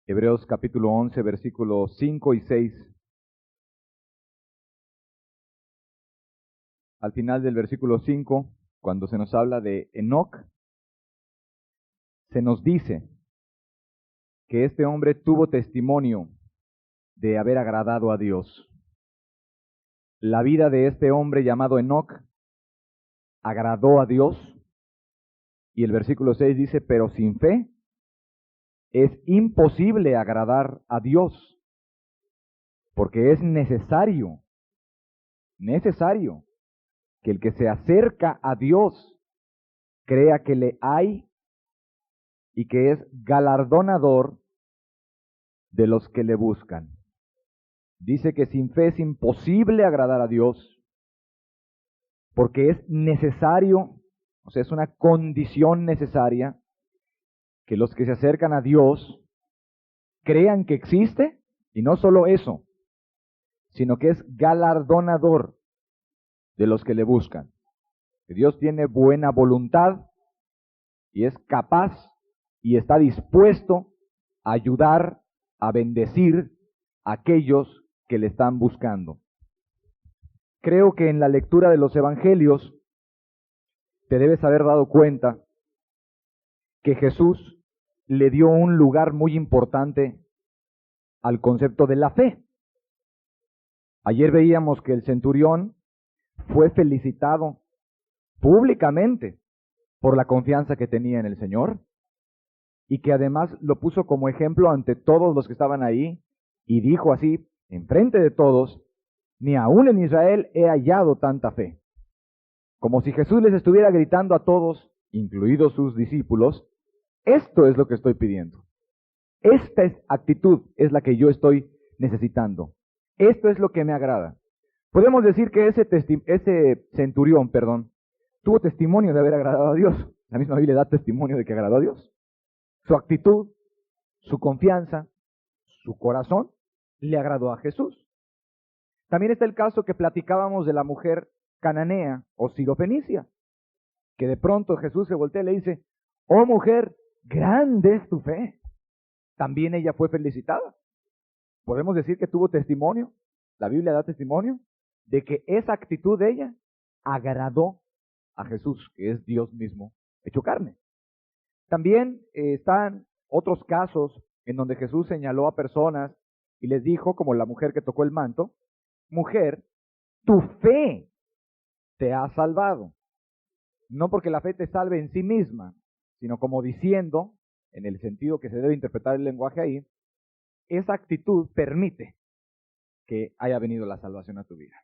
Hebreos capítulo 11, versículos 5 y 6. Al final del versículo 5, cuando se nos habla de Enoc, se nos dice que este hombre tuvo testimonio de haber agradado a Dios. La vida de este hombre llamado Enoc agradó a Dios, y el versículo 6 dice, pero sin fe es imposible agradar a Dios, porque es necesario que el que se acerca a Dios crea que le hay y que es galardonador de los que le buscan. Dice que sin fe es imposible agradar a Dios, porque es necesario, o sea, es una condición necesaria que los que se acercan a Dios crean que existe, y no solo eso, sino que es galardonador de los que le buscan. Que Dios tiene buena voluntad y es capaz y está dispuesto a ayudar, a bendecir a aquellos que le están buscando. Creo que en la lectura de los evangelios te debes haber dado cuenta que Jesús le dio un lugar muy importante al concepto de la fe. Ayer veíamos que el centurión fue felicitado públicamente por la confianza que tenía en el Señor y que además lo puso como ejemplo ante todos los que estaban ahí y dijo así, enfrente de todos, ni aún en Israel he hallado tanta fe. Como si Jesús les estuviera gritando a todos, incluidos sus discípulos, esto es lo que estoy pidiendo. Esta actitud es la que yo estoy necesitando. Esto es lo que me agrada. Podemos decir que ese centurión, tuvo testimonio de haber agradado a Dios. La misma Biblia da testimonio de que agradó a Dios. Su actitud, su confianza, su corazón le agradó a Jesús. También está el caso que platicábamos de la mujer cananea o sirofenicia, que de pronto Jesús se voltea y le dice, oh mujer, grande es tu fe. También ella fue felicitada. Podemos decir que tuvo testimonio, la Biblia da testimonio, de que esa actitud de ella agradó a Jesús, que es Dios mismo hecho carne. También están otros casos en donde Jesús señaló a personas y les dijo, como la mujer que tocó el manto, mujer, tu fe te ha salvado. No porque la fe te salve en sí misma, sino como diciendo, en el sentido que se debe interpretar el lenguaje ahí, esa actitud permite que haya venido la salvación a tu vida.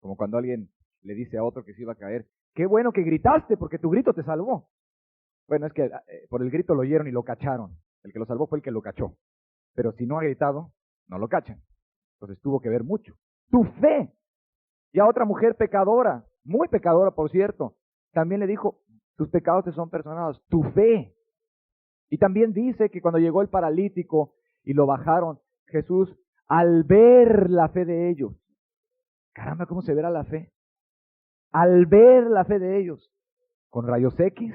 Como cuando alguien le dice a otro que se iba a caer, qué bueno que gritaste porque tu grito te salvó. Bueno, es que por el grito lo oyeron y lo cacharon. El que lo salvó fue el que lo cachó. Pero si no ha gritado, no lo cachan. Entonces tuvo que ver mucho. Tu fe. Y a otra mujer pecadora, muy pecadora por cierto, también le dijo, tus pecados te son perdonados. Tu fe. Y también dice que cuando llegó el paralítico y lo bajaron, Jesús, al ver la fe de ellos, caramba, ¿cómo se verá la fe? Al ver la fe de ellos, con rayos X,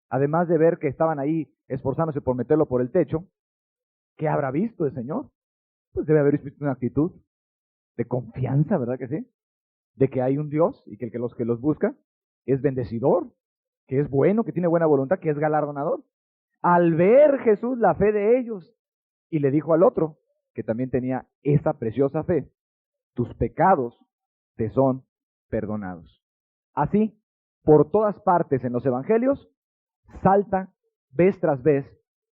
además de ver que estaban ahí esforzándose por meterlo por el techo, ¿qué habrá visto el Señor? Pues debe haber visto una actitud de confianza, ¿verdad que sí? De que hay un Dios y que los que los busca es bendecidor, que es bueno, que tiene buena voluntad, que es galardonador. Al ver Jesús la fe de ellos, y le dijo al otro, que también tenía esa preciosa fe, tus pecados te son perdonados. Así, por todas partes en los evangelios, salta vez tras vez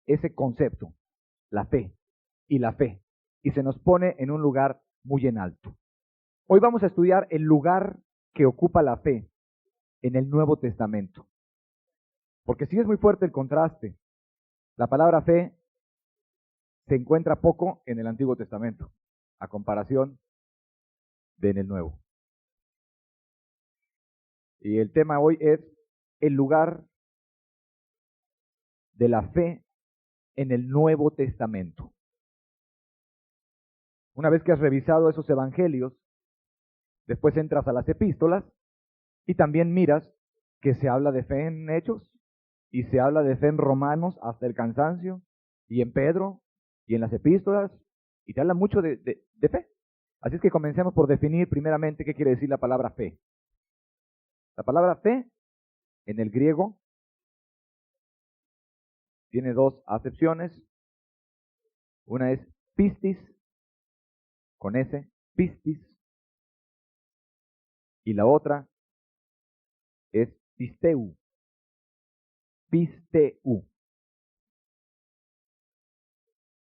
ese concepto, la fe, y se nos pone en un lugar muy en alto. Hoy vamos a estudiar el lugar que ocupa la fe en el Nuevo Testamento, porque sí es muy fuerte el contraste. La palabra fe se encuentra poco en el Antiguo Testamento, a comparación de en el Nuevo. Y el tema hoy es el lugar de la fe en el Nuevo Testamento. Una vez que has revisado esos evangelios, después entras a las epístolas y también miras que se habla de fe en Hechos y se habla de fe en Romanos hasta el cansancio y en Pedro y en las epístolas, y te habla mucho de fe. Así es que comencemos por definir primeramente qué quiere decir la palabra fe. La palabra fe en el griego tiene dos acepciones. Una es pistis, con S, pistis, y la otra es pisteu, pisteu.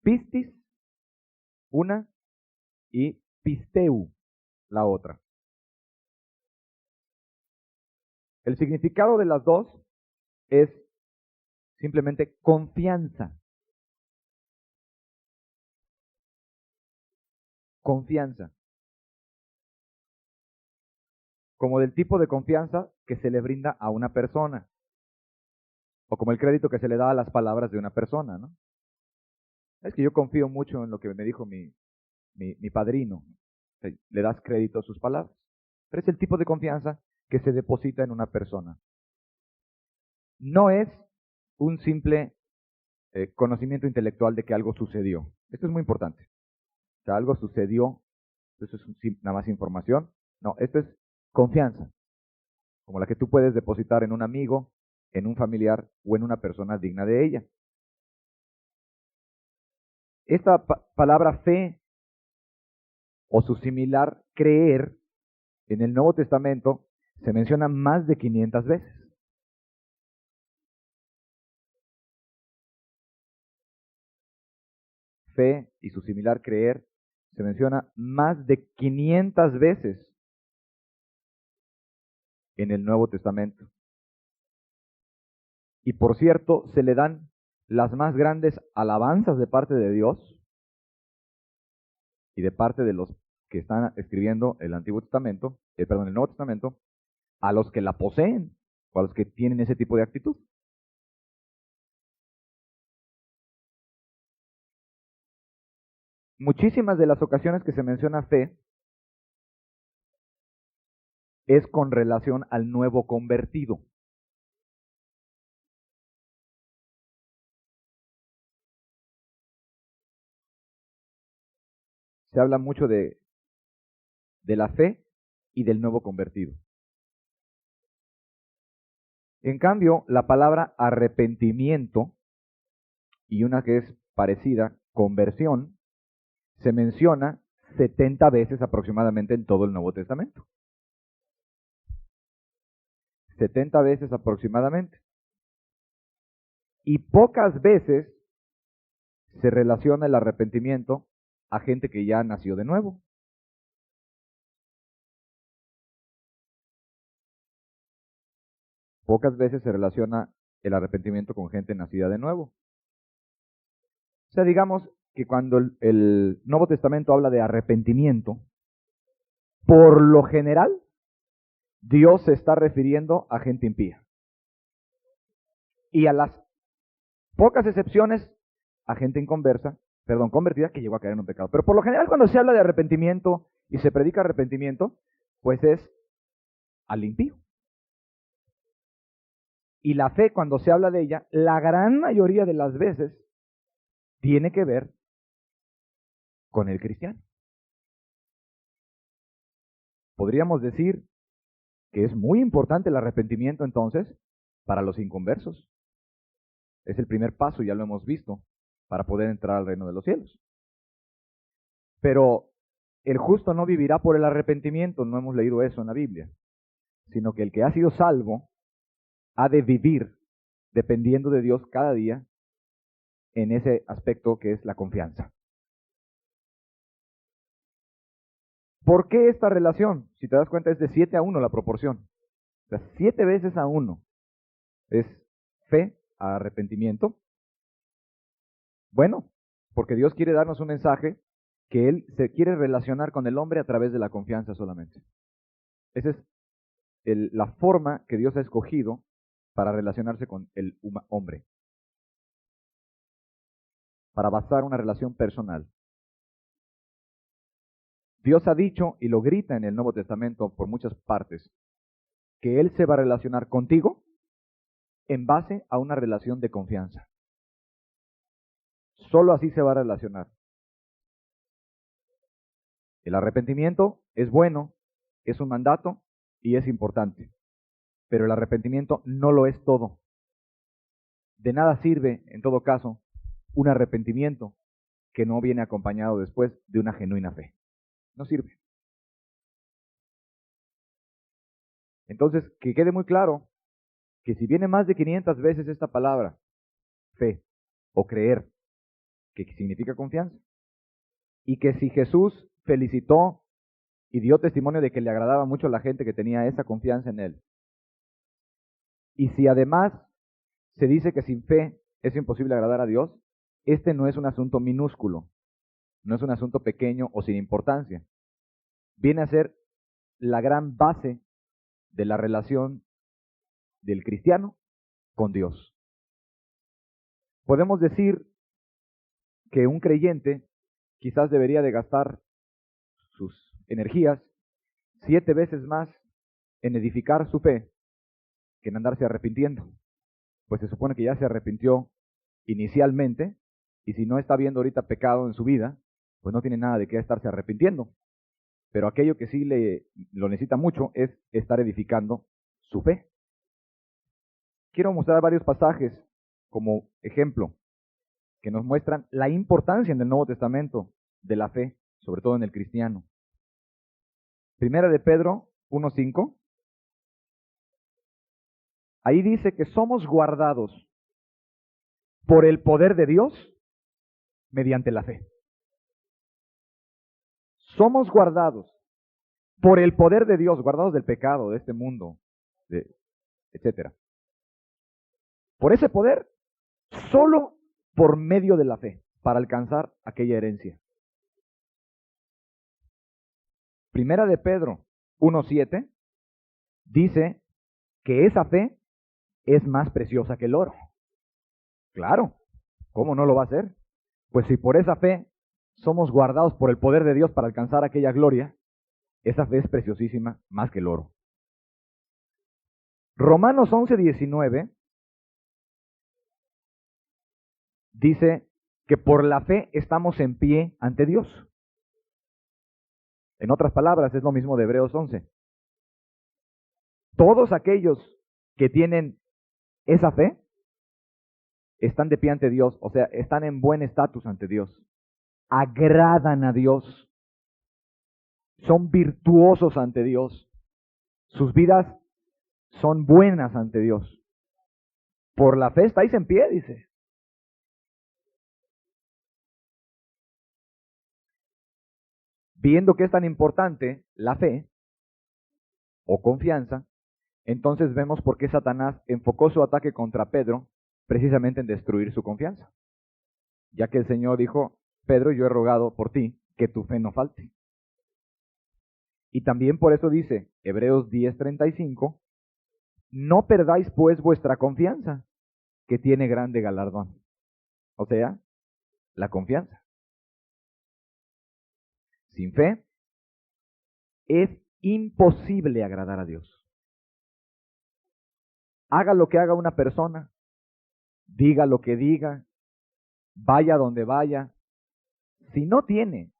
Pistis, una, y pisteu, la otra. El significado de las dos es simplemente confianza. Confianza. Como del tipo de confianza que se le brinda a una persona. O como el crédito que se le da a las palabras de una persona, ¿no? Es que yo confío mucho en lo que me dijo mi padrino. Le das crédito a sus palabras. Pero es el tipo de confianza que se deposita en una persona. No es un simple conocimiento intelectual de que algo sucedió. Esto es muy importante. O sea, algo sucedió, eso es nada más información. No, esto es confianza, como la que tú puedes depositar en un amigo, en un familiar o en una persona digna de ella. Esta palabra fe o su similar creer en el Nuevo Testamento se menciona más de 500 veces. Fe y su similar creer se menciona más de 500 veces en el Nuevo Testamento. Y por cierto, se le dan las más grandes alabanzas de parte de Dios y de parte de los que están escribiendo el Antiguo Testamento, el Nuevo Testamento, a los que la poseen o a los que tienen ese tipo de actitud. Muchísimas de las ocasiones que se menciona fe es con relación al nuevo convertido. Se habla mucho de la fe y del nuevo convertido. En cambio, la palabra arrepentimiento y una que es parecida, conversión, se menciona 70 veces aproximadamente en todo el Nuevo Testamento. 70 veces aproximadamente. Y pocas veces se relaciona el arrepentimiento a gente que ya nació de nuevo. Pocas veces se relaciona el arrepentimiento con gente nacida de nuevo. O sea, digamos que cuando el Nuevo Testamento habla de arrepentimiento, por lo general, Dios se está refiriendo a gente impía. Y a las pocas excepciones, a gente convertida que llegó a caer en un pecado. Pero por lo general, cuando se habla de arrepentimiento y se predica arrepentimiento, pues es al impío. Y la fe, cuando se habla de ella, la gran mayoría de las veces tiene que ver con el cristiano. Podríamos decir que es muy importante el arrepentimiento entonces para los inconversos. Es el primer paso, ya lo hemos visto, para poder entrar al reino de los cielos. Pero el justo no vivirá por el arrepentimiento, no hemos leído eso en la Biblia, sino que el que ha sido salvo ha de vivir dependiendo de Dios cada día en ese aspecto que es la confianza. ¿Por qué esta relación? Si te das cuenta, es de 7-1 la proporción. O sea, 7 veces a 1 es fe a arrepentimiento. Bueno, porque Dios quiere darnos un mensaje que Él se quiere relacionar con el hombre a través de la confianza solamente. Esa es la forma que Dios ha escogido para relacionarse con el hombre. Para basar una relación personal. Dios ha dicho, y lo grita en el Nuevo Testamento por muchas partes, que Él se va a relacionar contigo en base a una relación de confianza. Solo así se va a relacionar. El arrepentimiento es bueno, es un mandato y es importante. Pero el arrepentimiento no lo es todo. De nada sirve, en todo caso, un arrepentimiento que no viene acompañado después de una genuina fe. No sirve. Entonces, que quede muy claro que si viene más de 500 veces esta palabra, fe o creer, que significa confianza, y que si Jesús felicitó y dio testimonio de que le agradaba mucho a la gente que tenía esa confianza en él, y si además se dice que sin fe es imposible agradar a Dios, este no es un asunto minúsculo, no es un asunto pequeño o sin importancia. Viene a ser la gran base de la relación del cristiano con Dios. Podemos decir que un creyente quizás debería de gastar sus energías 7 veces más en edificar su fe que en andarse arrepintiendo. Pues se supone que ya se arrepintió inicialmente, y si no está viendo ahorita pecado en su vida, pues no tiene nada de qué estarse arrepintiendo. Pero aquello que sí lo necesita mucho es estar edificando su fe. Quiero mostrar varios pasajes como ejemplo que nos muestran la importancia en el Nuevo Testamento de la fe, sobre todo en el cristiano. Primera de Pedro 1:5. Ahí dice que somos guardados por el poder de Dios mediante la fe. Somos guardados por el poder de Dios, guardados del pecado, de este mundo, etcétera. Por ese poder, solo por medio de la fe, para alcanzar aquella herencia. Primera de Pedro 1:7 dice que esa fe es más preciosa que el oro. Claro, ¿cómo no lo va a ser? Pues si por esa fe somos guardados por el poder de Dios para alcanzar aquella gloria, esa fe es preciosísima más que el oro. Romanos 11:19 dice que por la fe estamos en pie ante Dios. En otras palabras, es lo mismo de Hebreos 11. Todos aquellos que tienen esa fe están de pie ante Dios, o sea, están en buen estatus ante Dios, agradan a Dios, son virtuosos ante Dios, sus vidas son buenas ante Dios. Por la fe estáis en pie, dice. Viendo que es tan importante la fe o confianza, entonces vemos por qué Satanás enfocó su ataque contra Pedro precisamente en destruir su confianza. Ya que el Señor dijo, Pedro, yo he rogado por ti que tu fe no falte. Y también por eso dice Hebreos 10:35, no perdáis pues vuestra confianza, que tiene grande galardón. O sea, la confianza. Sin fe es imposible agradar a Dios. Haga lo que haga una persona, diga lo que diga, vaya donde vaya, si no tiene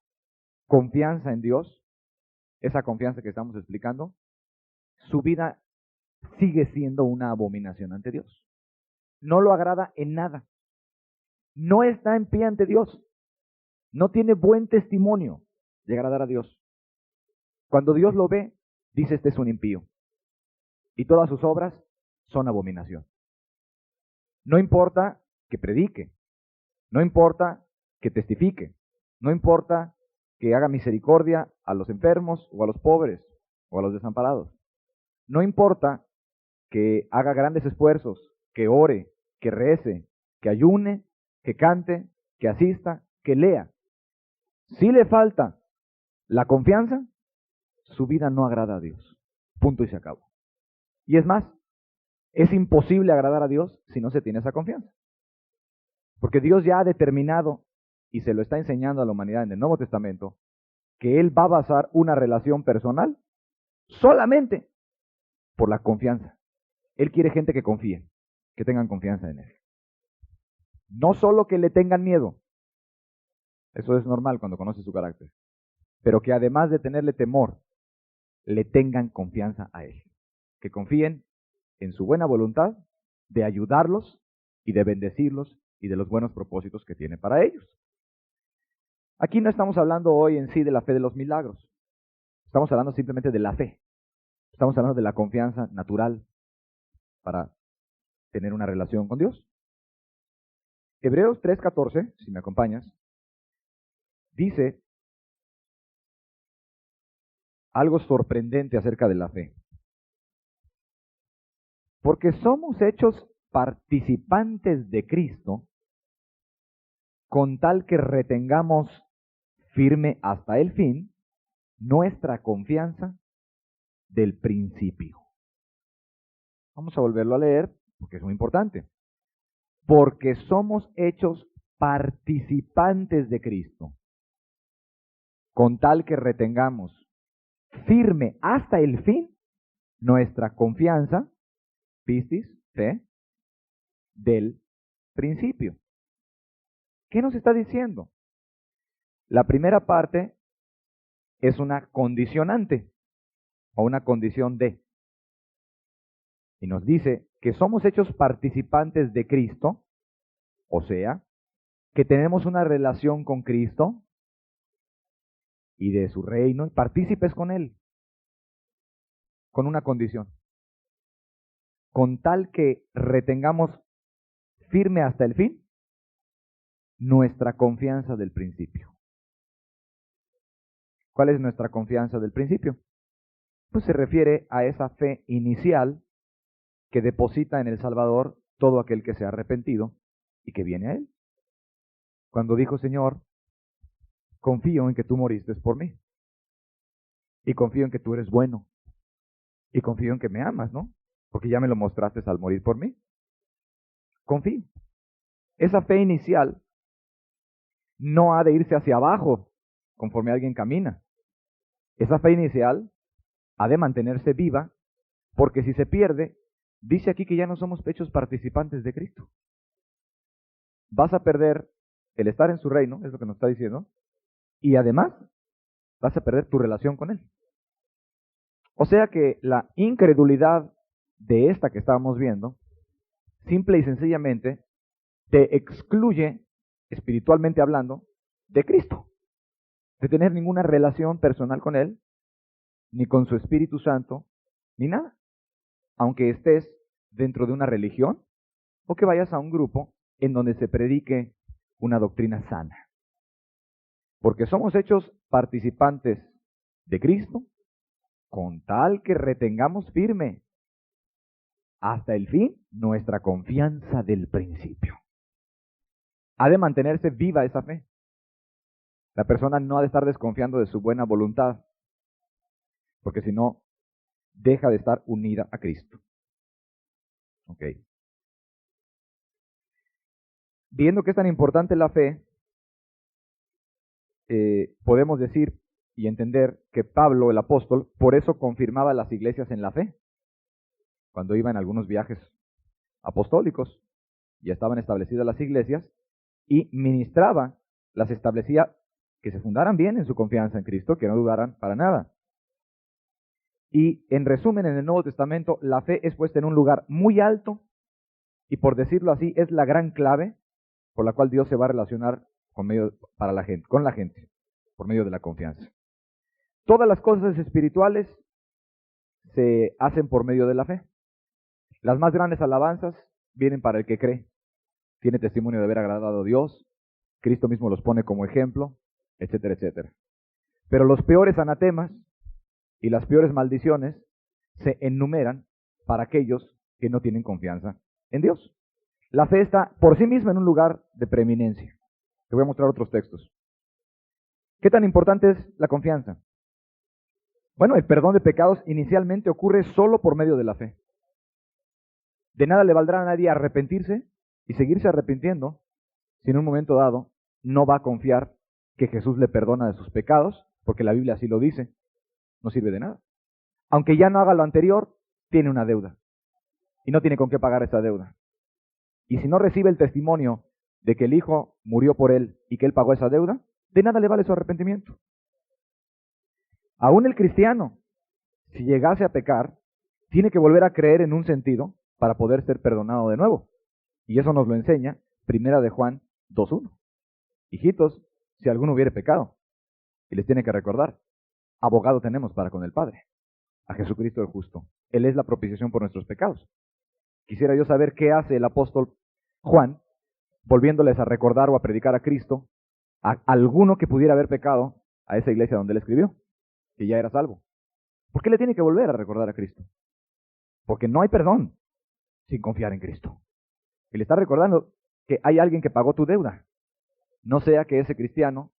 confianza en Dios, esa confianza que estamos explicando, su vida sigue siendo una abominación ante Dios. No lo agrada en nada. No está en pie ante Dios. No tiene buen testimonio de agradar a Dios. Cuando Dios lo ve, dice, este es un impío. Y todas sus obras son abominación. No importa que predique, no importa que testifique, no importa que haga misericordia a los enfermos o a los pobres o a los desamparados. No importa que haga grandes esfuerzos, que ore, que rece, que ayune, que cante, que asista, que lea. Si le falta la confianza, su vida no agrada a Dios. Punto y se acabó. Y es más, es imposible agradar a Dios si no se tiene esa confianza. Porque Dios ya ha determinado, y se lo está enseñando a la humanidad en el Nuevo Testamento, que Él va a basar una relación personal solamente por la confianza. Él quiere gente que confíe, que tengan confianza en Él. No solo que le tengan miedo, Eso es normal cuando conoces su carácter. Pero que además de tenerle temor, le tengan confianza a Él. Que confíen en su buena voluntad de ayudarlos y de bendecirlos y de los buenos propósitos que tiene para ellos. Aquí no estamos hablando hoy en sí de la fe de los milagros. Estamos hablando simplemente de la fe. Estamos hablando de la confianza natural para tener una relación con Dios. Hebreos 3:14, si me acompañas, dice algo sorprendente acerca de la fe. Porque somos hechos participantes de Cristo, con tal que retengamos firme hasta el fin nuestra confianza del principio. Vamos a volverlo a leer porque es muy importante. Porque somos hechos participantes de Cristo, con tal que retengamos firme hasta el fin nuestra confianza, pistis, fe, del principio. ¿Qué nos está diciendo? La primera parte es una condicionante o una condición de. Y nos dice que somos hechos participantes de Cristo, o sea, que tenemos una relación con Cristo y de su reino, y partícipes con Él, con una condición. Con tal que retengamos firme hasta el fin nuestra confianza del principio. ¿Cuál es nuestra confianza del principio? Pues se refiere a esa fe inicial que deposita en el Salvador todo aquel que se ha arrepentido y que viene a Él. Cuando dijo, Señor, confío en que tú moriste por mí, y confío en que tú eres bueno, y confío en que me amas, ¿no? Porque ya me lo mostraste al morir por mí. Confío. Esa fe inicial no ha de irse hacia abajo conforme alguien camina. Esa fe inicial ha de mantenerse viva, porque si se pierde, dice aquí que ya no somos hechos participantes de Cristo. Vas a perder el estar en su reino, es lo que nos está diciendo, y además vas a perder tu relación con Él. O sea que la incredulidad de esta que estábamos viendo, simple y sencillamente, te excluye, espiritualmente hablando, de Cristo, de tener ninguna relación personal con Él, ni con su Espíritu Santo, ni nada. Aunque estés dentro de una religión o que vayas a un grupo en donde se predique una doctrina sana. Porque somos hechos participantes de Cristo, con tal que retengamos firme hasta el fin nuestra confianza del principio. Ha de mantenerse viva esa fe. La persona no ha de estar desconfiando de su buena voluntad, porque si no, deja de estar unida a Cristo. Ok. Viendo que es tan importante la fe, podemos decir y entender que Pablo, el apóstol, por eso confirmaba las iglesias en la fe. Cuando iba en algunos viajes apostólicos, ya estaban establecidas las iglesias, y ministraba, las establecía, que se fundaran bien en su confianza en Cristo, que no dudaran para nada. Y en resumen, en el Nuevo Testamento, la fe es puesta en un lugar muy alto, y por decirlo así, es la gran clave por la cual Dios se va a relacionar con la gente, por medio de la confianza. Todas las cosas espirituales se hacen por medio de la fe. Las más grandes alabanzas vienen para el que cree, tiene testimonio de haber agradado a Dios, Cristo mismo los pone como ejemplo, etcétera, etcétera. Pero los peores anatemas y las peores maldiciones se enumeran para aquellos que no tienen confianza en Dios. La fe está por sí misma en un lugar de preeminencia. Te voy a mostrar otros textos. ¿Qué tan importante es la confianza? Bueno, el perdón de pecados inicialmente ocurre solo por medio de la fe. De nada le valdrá a nadie arrepentirse y seguirse arrepintiendo si en un momento dado no va a confiar que Jesús le perdona de sus pecados, porque la Biblia así lo dice. No sirve de nada. Aunque ya no haga lo anterior, tiene una deuda y no tiene con qué pagar esa deuda. Y si no recibe el testimonio de que el Hijo murió por él y que él pagó esa deuda, De nada le vale su arrepentimiento. Aún el cristiano, si llegase a pecar, tiene que volver a creer en un sentido para poder ser perdonado de nuevo. Y eso nos lo enseña Primera de Juan 2:1. Hijitos, si alguno hubiere pecado, y les tiene que recordar, abogado tenemos para con el Padre, a Jesucristo el justo. Él es la propiciación por nuestros pecados. Quisiera yo saber qué hace el apóstol Juan, volviéndoles a recordar o a predicar a Cristo, a alguno que pudiera haber pecado a esa iglesia donde él escribió, que ya era salvo. ¿Por qué le tiene que volver a recordar a Cristo? Porque no hay perdón sin confiar en Cristo. Y le está recordando que hay alguien que pagó tu deuda. No sea que ese cristiano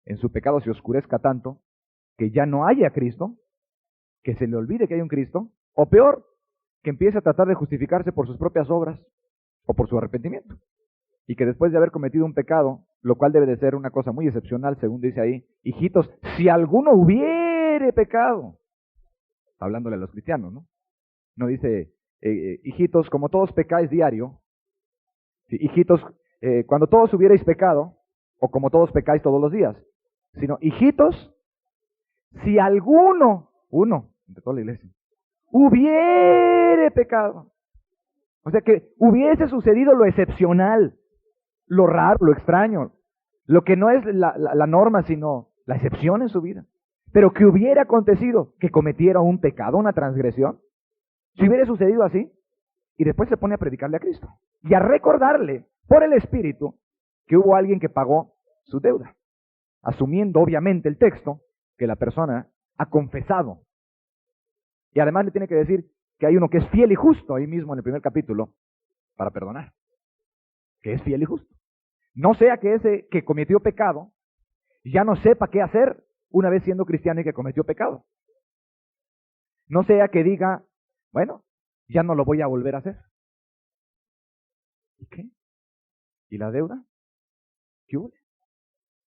en su pecado se oscurezca tanto que ya no haya Cristo, que se le olvide que hay un Cristo, o peor, que empiece a tratar de justificarse por sus propias obras o por su arrepentimiento. Y que después de haber cometido un pecado, lo cual debe de ser una cosa muy excepcional, según dice ahí, hijitos, si alguno hubiere pecado, hablándole a los cristianos, ¿no? No dice, hijitos, como todos pecáis diario, hijitos, cuando todos hubierais pecado, o como todos pecáis todos los días, sino, hijitos, si alguno, uno, entre toda la iglesia, hubiere pecado. O sea, que hubiese sucedido lo excepcional, lo raro, lo extraño, lo que no es la norma, sino la excepción en su vida. Pero que hubiera acontecido que cometiera un pecado, una transgresión, si hubiera sucedido así, y después se pone a predicarle a Cristo y a recordarle por el Espíritu que hubo alguien que pagó su deuda, asumiendo obviamente el texto que la persona ha confesado. Y además le tiene que decir que hay uno que es fiel y justo, ahí mismo en el primer capítulo, para perdonar, que es fiel y justo. No sea que ese que cometió pecado ya no sepa qué hacer una vez siendo cristiano y que cometió pecado. No sea que diga, bueno, ya no lo voy a volver a hacer. ¿Y qué? ¿Y la deuda? ¿Qué hubo?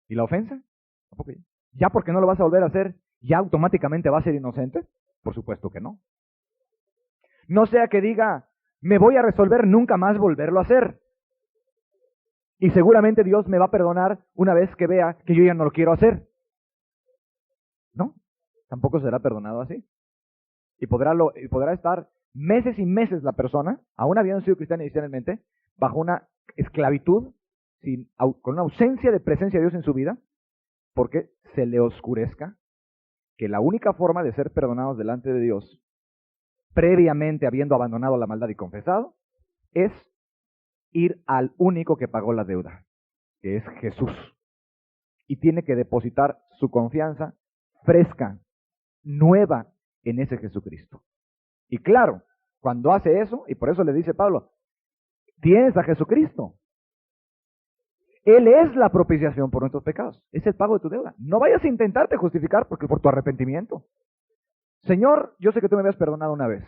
¿Y la ofensa? ¿Tampoco ya? ¿Ya porque no lo vas a volver a hacer, ya automáticamente va a ser inocente? Por supuesto que no. No sea que diga, me voy a resolver nunca más volverlo a hacer. Y seguramente Dios me va a perdonar una vez que vea que yo ya no lo quiero hacer. No, tampoco será perdonado así. Y podrá estar meses y meses la persona, aún habiendo sido cristiana inicialmente, bajo una esclavitud, con una ausencia de presencia de Dios en su vida, porque se le oscurezca que la única forma de ser perdonados delante de Dios, previamente habiendo abandonado la maldad y confesado, es ir al único que pagó la deuda, que es Jesús. Y tiene que depositar su confianza fresca, nueva, en ese Jesucristo. Y claro, cuando hace eso, y por eso le dice Pablo, tienes a Jesucristo. Él es la propiciación por nuestros pecados. Es el pago de tu deuda. No vayas a intentarte justificar porque por tu arrepentimiento. Señor, yo sé que tú me habías perdonado una vez.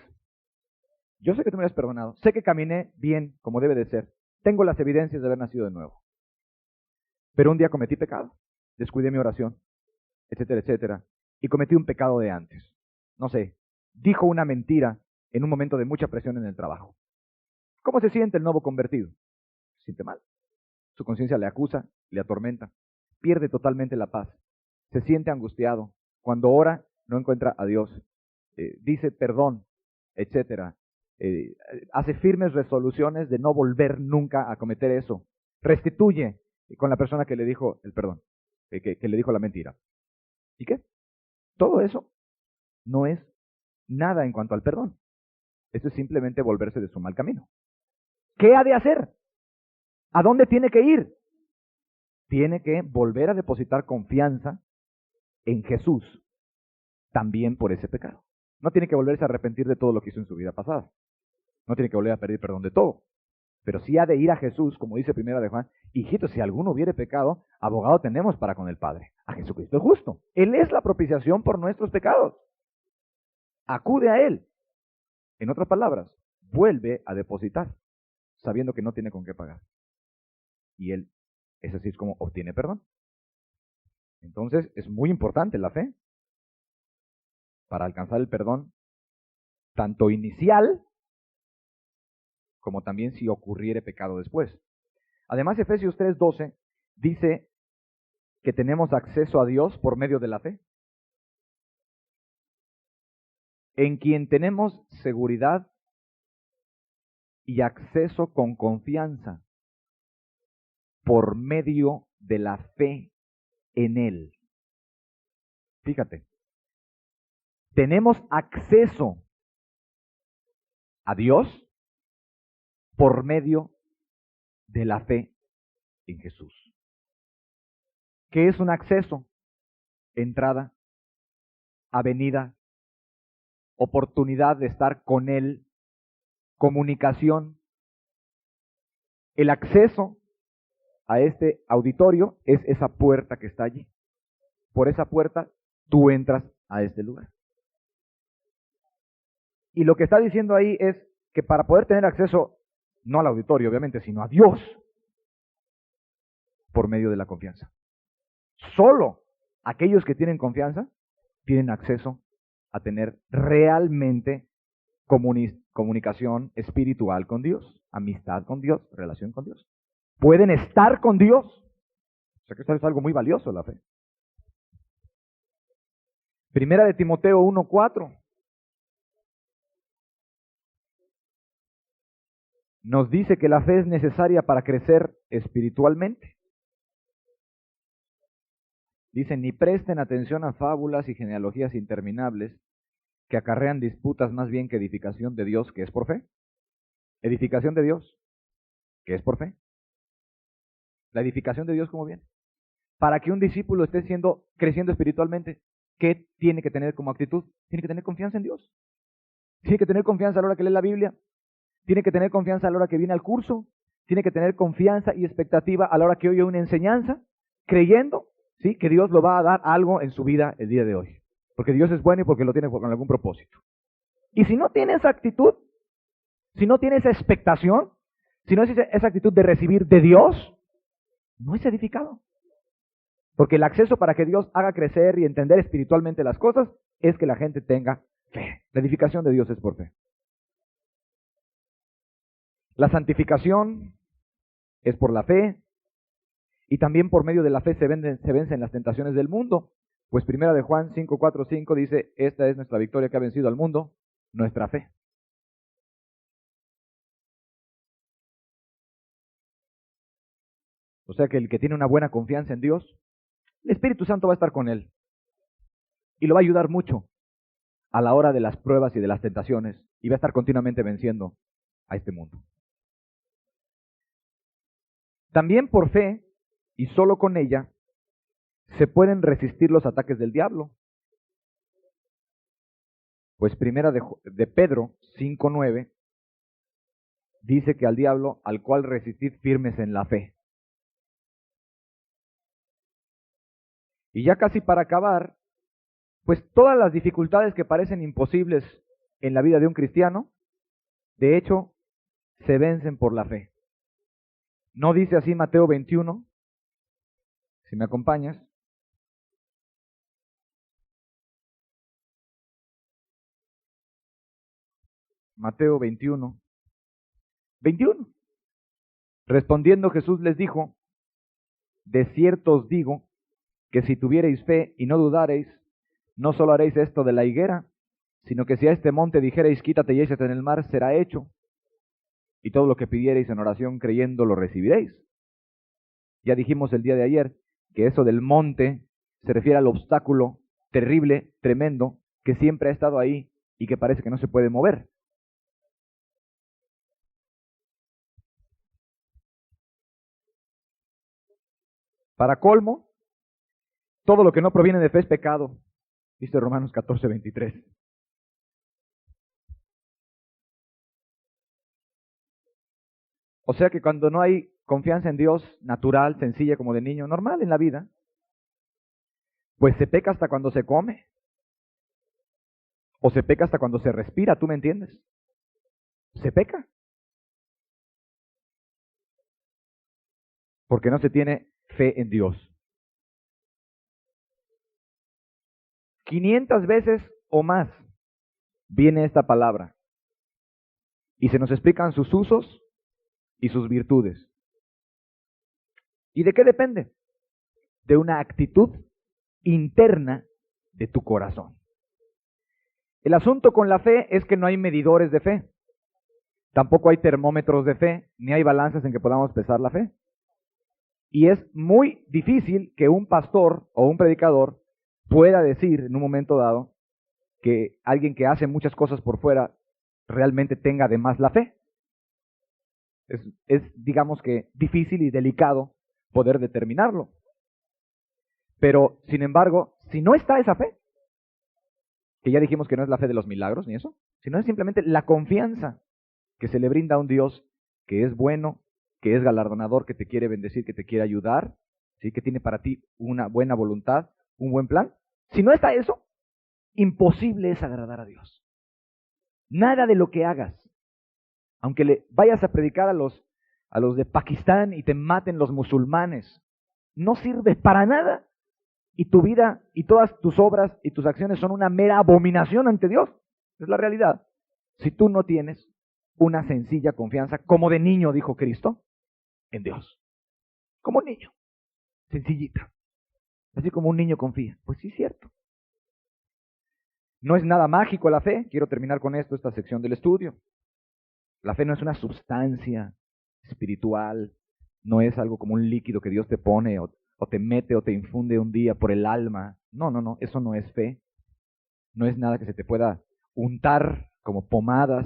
Yo sé que tú me habías perdonado. Sé que caminé bien, como debe de ser. Tengo las evidencias de haber nacido de nuevo. Pero un día cometí pecado. Descuidé mi oración, etcétera, etcétera. Y cometí un pecado de antes. No sé, dijo una mentira en un momento de mucha presión en el trabajo. ¿Cómo se siente el nuevo convertido? Se siente mal. Su conciencia le acusa, le atormenta. Pierde totalmente la paz. Se siente angustiado. Cuando ora, no encuentra a Dios. Dice perdón, etcétera. Hace firmes resoluciones de no volver nunca a cometer eso. Restituye con la persona que le dijo el perdón, que le dijo la mentira. ¿Y qué? Todo eso no es nada en cuanto al perdón. Esto es simplemente volverse de su mal camino. ¿Qué ha de hacer? ¿A dónde tiene que ir? Tiene que volver a depositar confianza en Jesús, también por ese pecado. No tiene que volverse a arrepentir de todo lo que hizo en su vida pasada. No tiene que volver a pedir perdón de todo. Pero sí ha de ir a Jesús, como dice Primera de Juan, hijitos, si alguno hubiere pecado, abogado tenemos para con el Padre, a Jesucristo el justo. Él es la propiciación por nuestros pecados. Acude a Él. En otras palabras, vuelve a depositar, sabiendo que no tiene con qué pagar. Y Él, es así es como obtiene perdón. Entonces, es muy importante la fe para alcanzar el perdón, tanto inicial, como también si ocurriere pecado después. Además, Efesios 3:12 dice que tenemos acceso a Dios por medio de la fe, en quien tenemos seguridad y acceso con confianza por medio de la fe en Él. Fíjate, tenemos acceso a Dios por medio de la fe en Jesús. ¿Qué es un acceso? Entrada, avenida, oportunidad de estar con Él, comunicación. El acceso a este auditorio es esa puerta que está allí. Por esa puerta tú entras a este lugar. Y lo que está diciendo ahí es que para poder tener acceso, no al auditorio obviamente, sino a Dios, por medio de la confianza. Solo aquellos que tienen confianza tienen acceso a tener realmente comunicación espiritual con Dios, amistad con Dios, relación con Dios. Pueden estar con Dios. O sea que esto es algo muy valioso, la fe. Primera de Timoteo 1:4 nos dice que la fe es necesaria para crecer espiritualmente. Dice, ni presten atención a fábulas y genealogías interminables que acarrean disputas más bien que edificación de Dios, que es por fe. Edificación de Dios, que es por fe. La edificación de Dios, ¿cómo viene? Para que un discípulo esté creciendo espiritualmente, ¿qué tiene que tener como actitud? Tiene que tener confianza en Dios. Tiene que tener confianza a la hora que lee la Biblia. Tiene que tener confianza a la hora que viene al curso. Tiene que tener confianza y expectativa a la hora que oye una enseñanza, creyendo, ¿sí?, que Dios lo va a dar algo en su vida el día de hoy. Porque Dios es bueno y porque lo tiene con algún propósito. Y si no tiene esa actitud, si no tiene esa expectación, si no es esa actitud de recibir de Dios, no es edificado. Porque el acceso para que Dios haga crecer y entender espiritualmente las cosas es que la gente tenga fe. La edificación de Dios es por fe. La santificación es por la fe, y también por medio de la fe se vencen las tentaciones del mundo. Pues primera de Juan 5:4-5 dice, esta es nuestra victoria que ha vencido al mundo, nuestra fe. O sea que el que tiene una buena confianza en Dios, el Espíritu Santo va a estar con él. Y lo va a ayudar mucho a la hora de las pruebas y de las tentaciones. Y va a estar continuamente venciendo a este mundo. También por fe, y solo con ella, se pueden resistir los ataques del diablo. Pues primera de Pedro 5:9 dice que al diablo, al cual resistid firmes en la fe. Y ya casi para acabar, pues todas las dificultades que parecen imposibles en la vida de un cristiano, de hecho, se vencen por la fe. ¿No dice así Mateo 21? Si me acompañas. Mateo 21. 21. Respondiendo Jesús les dijo, de cierto os digo, que si tuviereis fe y no dudareis, no solo haréis esto de la higuera, sino que si a este monte dijereis, quítate y échate en el mar, será hecho. Y todo lo que pidiereis en oración creyendo lo recibiréis. Ya dijimos el día de ayer que eso del monte se refiere al obstáculo terrible, tremendo, que siempre ha estado ahí y que parece que no se puede mover. Para colmo, todo lo que no proviene de fe es pecado, dice Romanos 14:23. O sea que cuando no hay confianza en Dios, natural, sencilla, como de niño, normal en la vida, pues se peca hasta cuando se come. O se peca hasta cuando se respira, ¿tú me entiendes? Se peca. Porque no se tiene fe en Dios. 500 veces o más viene esta palabra. Y se nos explican sus usos y sus virtudes. ¿Y de qué depende? de una actitud interna de tu corazón. El asunto con la fe es que no hay medidores de fe. Tampoco hay termómetros de fe, ni hay balanzas en que podamos pesar la fe. Y es muy difícil que un pastor o un predicador pueda decir en un momento dado que alguien que hace muchas cosas por fuera realmente tenga además la fe. Es digamos que difícil y delicado poder determinarlo. Pero, sin embargo, si no está esa fe, que ya dijimos que no es la fe de los milagros ni eso, sino es simplemente la confianza que se le brinda a un Dios que es bueno, que es galardonador, que te quiere bendecir, que te quiere ayudar, ¿sí? Que tiene para ti una buena voluntad, un buen plan. Si no está eso, imposible es agradar a Dios. Nada de lo que hagas, aunque le vayas a predicar a los de Pakistán y te maten los musulmanes, no sirve para nada. Y tu vida y todas tus obras y tus acciones son una mera abominación ante Dios. Es la realidad. Si tú no tienes una sencilla confianza, como de niño, dijo Cristo, en Dios. Como niño. Sencillita. Así como un niño confía. Pues sí, es cierto. No es nada mágico la fe. Quiero terminar con esto, esta sección del estudio. La fe no es una sustancia espiritual. No es algo como un líquido que Dios te pone o te mete o te infunde un día por el alma. No, eso no es fe. No es nada que se te pueda untar como pomadas,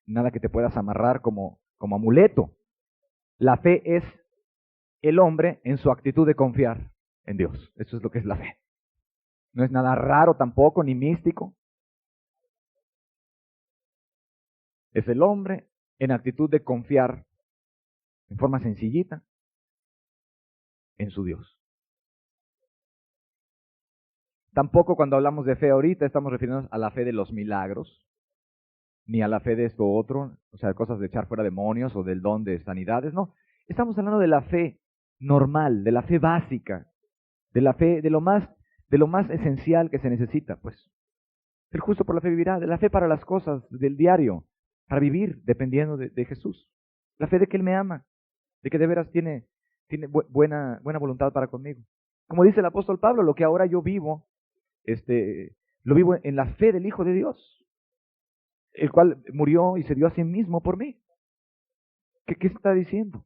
nada que te puedas amarrar como amuleto. La fe es el hombre en su actitud de confiar en Dios. Eso es lo que es la fe. No es nada raro tampoco, ni místico. Es el hombre en actitud de confiar en forma sencillita en su Dios. Tampoco cuando hablamos de fe ahorita estamos refiriéndonos a la fe de los milagros, ni a la fe de esto u otro, o sea, cosas de echar fuera demonios o del don de sanidades, no. Estamos hablando de la fe normal, de la fe básica, de la fe, de lo más esencial que se necesita, pues. El justo por la fe vivirá, de la fe para las cosas del diario, para vivir dependiendo de Jesús. La fe de que Él me ama, de que de veras tiene buena voluntad para conmigo. Como dice el apóstol Pablo, lo que ahora yo vivo, lo vivo en la fe del Hijo de Dios, el cual murió y se dio a sí mismo por mí. ¿Qué está diciendo?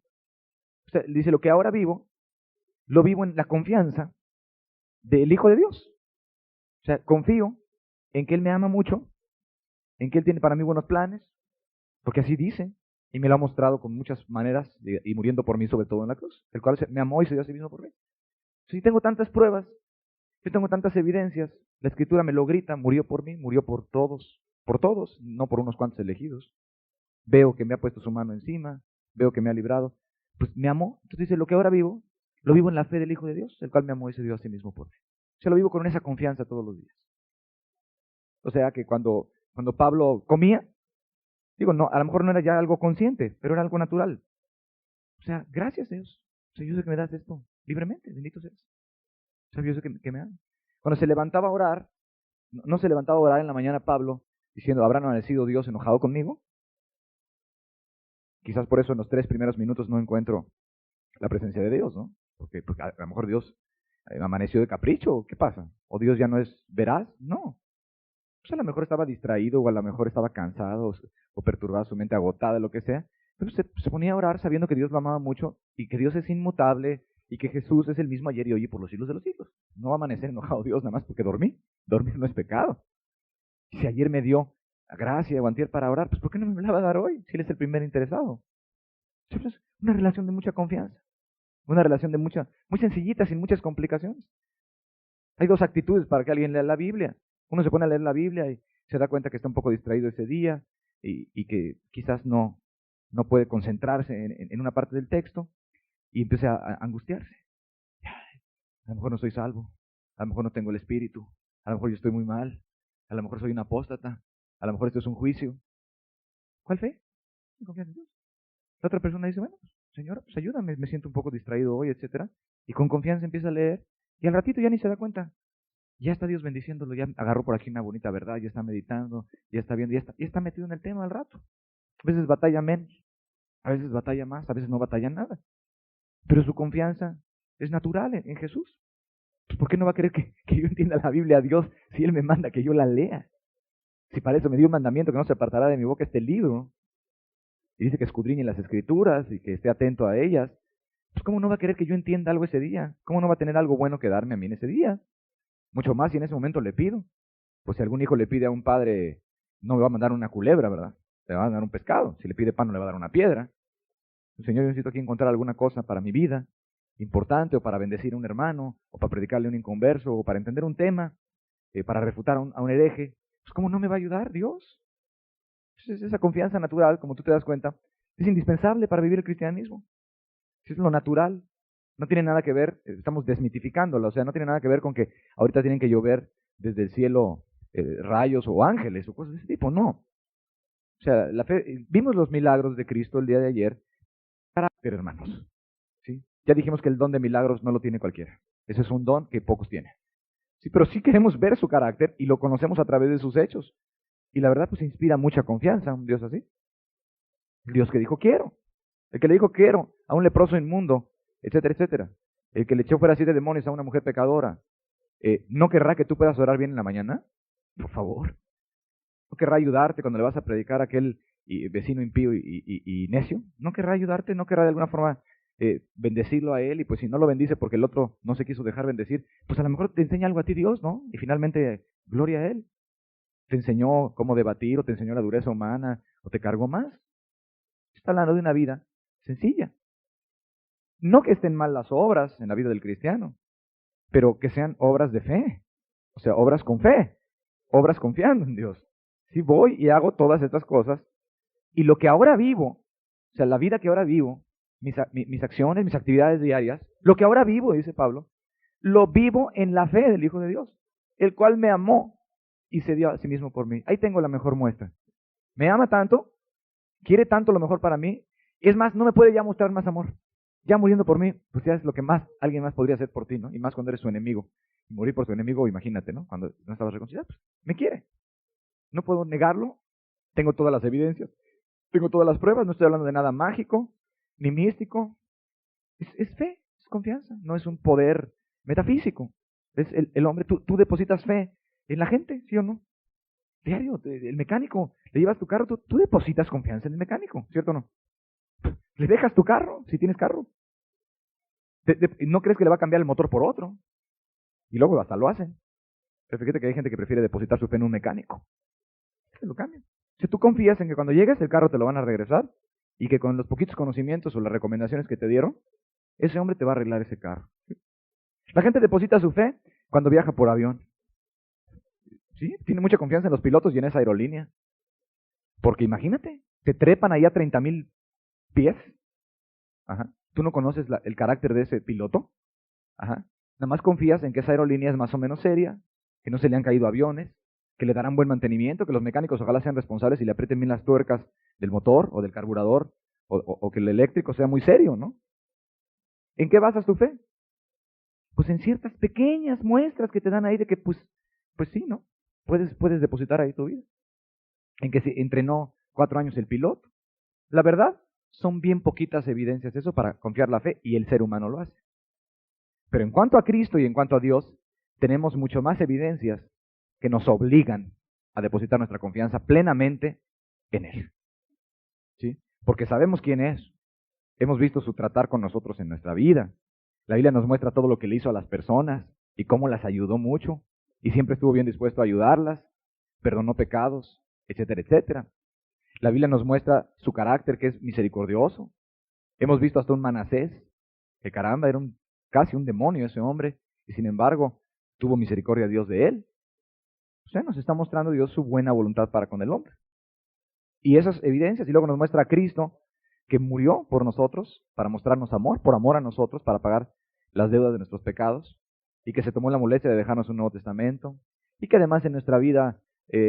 O sea, dice, lo que ahora vivo, lo vivo en la confianza del Hijo de Dios. O sea, confío en que Él me ama mucho, en que Él tiene para mí buenos planes, porque así dice, y me lo ha mostrado con muchas maneras, y muriendo por mí sobre todo en la cruz, el cual me amó y se dio a sí mismo por mí. Si tengo tantas pruebas, yo tengo tantas evidencias, la Escritura me lo grita, murió por mí, murió por todos, no por unos cuantos elegidos. Veo que me ha puesto su mano encima, veo que me ha librado, pues me amó. Entonces dice, lo que ahora vivo, lo vivo en la fe del Hijo de Dios, el cual me amó y se dio a sí mismo por mí. Se lo vivo con esa confianza todos los días. O sea que cuando Pablo comía, no, a lo mejor no era ya algo consciente, pero era algo natural. O sea, gracias Dios. O sea, yo sé que me das esto libremente, bendito seas. O sea, yo sé que me amas. Cuando se levantaba a orar, no se levantaba a orar en la mañana Pablo diciendo, ¿habrá amanecido Dios enojado conmigo? Quizás por eso en los 3 primeros minutos no encuentro la presencia de Dios, ¿no? Porque a lo mejor Dios amaneció de capricho, ¿qué pasa? ¿O Dios ya no es veraz? No. Pues a lo mejor estaba distraído, o a lo mejor estaba cansado, o perturbada, su mente agotada, lo que sea. Pero se ponía a orar sabiendo que Dios lo amaba mucho, y que Dios es inmutable, y que Jesús es el mismo ayer y hoy y por los siglos de los siglos. No va a amanecer enojado Dios nada más porque dormí. Dormir no es pecado. Si ayer me dio gracia o antier para orar, pues ¿por qué no me la va a dar hoy? Si Él es el primer interesado. Es una relación de mucha confianza. Una relación de muy sencillita, sin muchas complicaciones. Hay 2 actitudes para que alguien lea la Biblia. Uno se pone a leer la Biblia y se da cuenta que está un poco distraído ese día y que quizás no puede concentrarse en una parte del texto y empieza a angustiarse. A lo mejor no soy salvo, a lo mejor no tengo el Espíritu, a lo mejor yo estoy muy mal, a lo mejor soy un apóstata, a lo mejor esto es un juicio. ¿Cuál fe? Confianza en Dios. La otra persona dice, bueno, Señor, pues ayúdame, me siento un poco distraído hoy, etcétera. Y con confianza empieza a leer y al ratito ya ni se da cuenta. Ya está Dios bendiciéndolo, ya agarró por aquí una bonita verdad, ya está meditando, ya está viendo, ya está metido en el tema al rato. A veces batalla menos, a veces batalla más, a veces no batalla nada. Pero su confianza es natural en Jesús. Pues, ¿por qué no va a querer que yo entienda la Biblia a Dios si Él me manda que yo la lea? Si para eso me dio un mandamiento que no se apartará de mi boca este libro, y dice que escudriñe las Escrituras y que esté atento a ellas, pues ¿cómo no va a querer que yo entienda algo ese día? ¿Cómo no va a tener algo bueno que darme a mí en ese día? Mucho más si en ese momento le pido. Pues si algún hijo le pide a un padre, no me va a mandar una culebra, ¿verdad? Le va a dar un pescado. Si le pide pan, no le va a dar una piedra. Señor, yo necesito aquí encontrar alguna cosa para mi vida importante, o para bendecir a un hermano, o para predicarle a un inconverso, o para entender un tema, para refutar a un hereje. Pues ¿cómo no me va a ayudar Dios? Entonces, esa confianza natural, como tú te das cuenta, es indispensable para vivir el cristianismo. Es lo natural. No tiene nada que ver, estamos desmitificándolo, o sea, no tiene nada que ver con que ahorita tienen que llover desde el cielo rayos o ángeles o cosas de ese tipo, no. O sea, la fe, vimos los milagros de Cristo el día de ayer, carácter, hermanos. ¿Sí? Ya dijimos que el don de milagros no lo tiene cualquiera. Ese es un don que pocos tienen. Sí, pero sí queremos ver su carácter y lo conocemos a través de sus hechos. Y la verdad, pues inspira mucha confianza un Dios así. El Dios que dijo quiero. El que le dijo quiero a un leproso inmundo, etcétera, etcétera. El que le echó fuera 7 demonios a una mujer pecadora. ¿No querrá que tú puedas orar bien en la mañana? Por favor. ¿No querrá ayudarte cuando le vas a predicar a aquel vecino impío y necio? ¿No querrá ayudarte? ¿No querrá de alguna forma bendecirlo a él? Y pues si no lo bendice porque el otro no se quiso dejar bendecir, pues a lo mejor te enseña algo a ti Dios, ¿no? Y finalmente, gloria a Él. Te enseñó cómo debatir, o te enseñó la dureza humana, o te cargó más. Está hablando de una vida sencilla. No que estén mal las obras en la vida del cristiano, pero que sean obras de fe. O sea, obras con fe, obras confiando en Dios. Si voy y hago todas estas cosas, y lo que ahora vivo, o sea, la vida que ahora vivo, mis acciones, mis actividades diarias, lo que ahora vivo, dice Pablo, lo vivo en la fe del Hijo de Dios, el cual me amó y se dio a sí mismo por mí. Ahí tengo la mejor muestra. Me ama tanto, quiere tanto lo mejor para mí, es más, no me puede ya mostrar más amor. Ya muriendo por mí, pues ya es lo que más alguien más podría hacer por ti, ¿no? Y más cuando eres su enemigo. Y morir por tu enemigo, imagínate, ¿no? Cuando no estabas reconciliado, pues me quiere. No puedo negarlo, tengo todas las evidencias, tengo todas las pruebas, no estoy hablando de nada mágico, ni místico. Es fe, es confianza, no es un poder metafísico. Es el hombre, tú depositas fe en la gente, ¿sí o no? Diario, el mecánico, le llevas tu carro, tú depositas confianza en el mecánico, ¿cierto o no? Le dejas tu carro, si tienes carro. No crees que le va a cambiar el motor por otro. Y luego hasta lo hacen. Pero fíjate que hay gente que prefiere depositar su fe en un mecánico. Se lo cambian. Si tú confías en que cuando llegues el carro te lo van a regresar, y que con los poquitos conocimientos o las recomendaciones que te dieron, ese hombre te va a arreglar ese carro. La gente deposita su fe cuando viaja por avión. ¿Sí? Tiene mucha confianza en los pilotos y en esa aerolínea. Porque imagínate, te trepan ahí a 30,000 pies. Ajá. ¿Tú no conoces el carácter de ese piloto? Ajá. Nada más confías en que esa aerolínea es más o menos seria, que no se le han caído aviones, que le darán buen mantenimiento, que los mecánicos ojalá sean responsables y le aprieten bien las tuercas del motor o del carburador, o que el eléctrico sea muy serio, ¿no? ¿En qué basas tu fe? Pues en ciertas pequeñas muestras que te dan ahí de que, pues sí, ¿no? Puedes depositar ahí tu vida. En que se entrenó 4 años el piloto. La verdad, son bien poquitas evidencias de eso para confiar la fe, y el ser humano lo hace. Pero en cuanto a Cristo y en cuanto a Dios, tenemos mucho más evidencias que nos obligan a depositar nuestra confianza plenamente en Él. ¿Sí? Porque sabemos quién es. Hemos visto su tratar con nosotros en nuestra vida. La Biblia nos muestra todo lo que le hizo a las personas y cómo las ayudó mucho, y siempre estuvo bien dispuesto a ayudarlas, perdonó pecados, etcétera, etcétera. La Biblia nos muestra su carácter, que es misericordioso. Hemos visto hasta un Manasés, que caramba, era casi un demonio ese hombre, y sin embargo tuvo misericordia Dios de él. O sea, nos está mostrando Dios su buena voluntad para con el hombre. Y esas evidencias, y luego nos muestra a Cristo, que murió por nosotros, para mostrarnos amor, por amor a nosotros, para pagar las deudas de nuestros pecados, y que se tomó la molestia de dejarnos un Nuevo Testamento, y que además en nuestra vida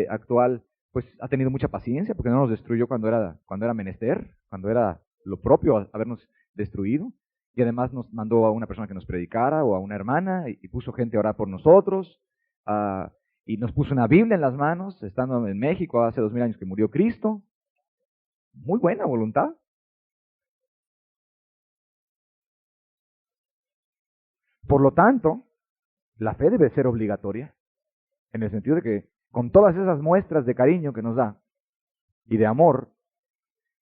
actual, pues ha tenido mucha paciencia, porque no nos destruyó cuando era menester, cuando era lo propio habernos destruido, y además nos mandó a una persona que nos predicara, o a una hermana, y puso gente a orar por nosotros, y nos puso una Biblia en las manos, estando en México hace 2000 años que murió Cristo. Muy buena voluntad. Por lo tanto, la fe debe ser obligatoria, en el sentido de que con todas esas muestras de cariño que nos da y de amor,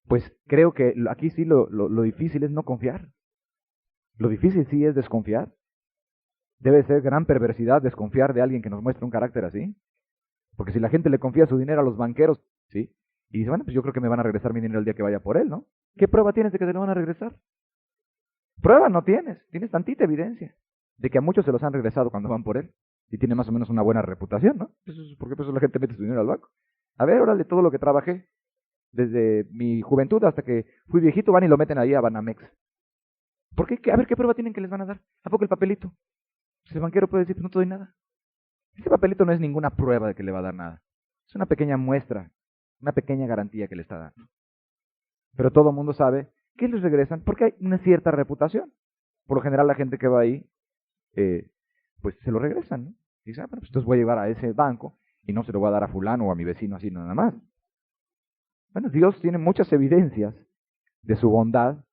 pues creo que aquí sí lo difícil es no confiar. Lo difícil sí es desconfiar. Debe ser gran perversidad desconfiar de alguien que nos muestra un carácter así. Porque si la gente le confía su dinero a los banqueros, ¿sí? Y dice, bueno, pues yo creo que me van a regresar mi dinero el día que vaya por él, ¿no? ¿Qué prueba tienes de que te lo van a regresar? Prueba no tienes, tienes tantita evidencia de que a muchos se los han regresado cuando van por él. Y tiene más o menos una buena reputación, ¿no? ¿Por qué la gente mete su dinero al banco? A ver, órale, todo lo que trabajé, desde mi juventud hasta que fui viejito, van y lo meten ahí a Banamex. ¿Por qué? A ver, ¿qué prueba tienen que les van a dar? ¿A poco el papelito? Pues el banquero puede decir, pues no te doy nada. Ese papelito no es ninguna prueba de que le va a dar nada. Es una pequeña muestra, una pequeña garantía que le está dando. Pero todo el mundo sabe que les regresan porque hay una cierta reputación. Por lo general la gente que va ahí, pues se lo regresan, ¿no? Y dice, bueno, pues entonces voy a llevar a ese banco y no se lo voy a dar a fulano o a mi vecino así nada más. Bueno, Dios tiene muchas evidencias de su bondad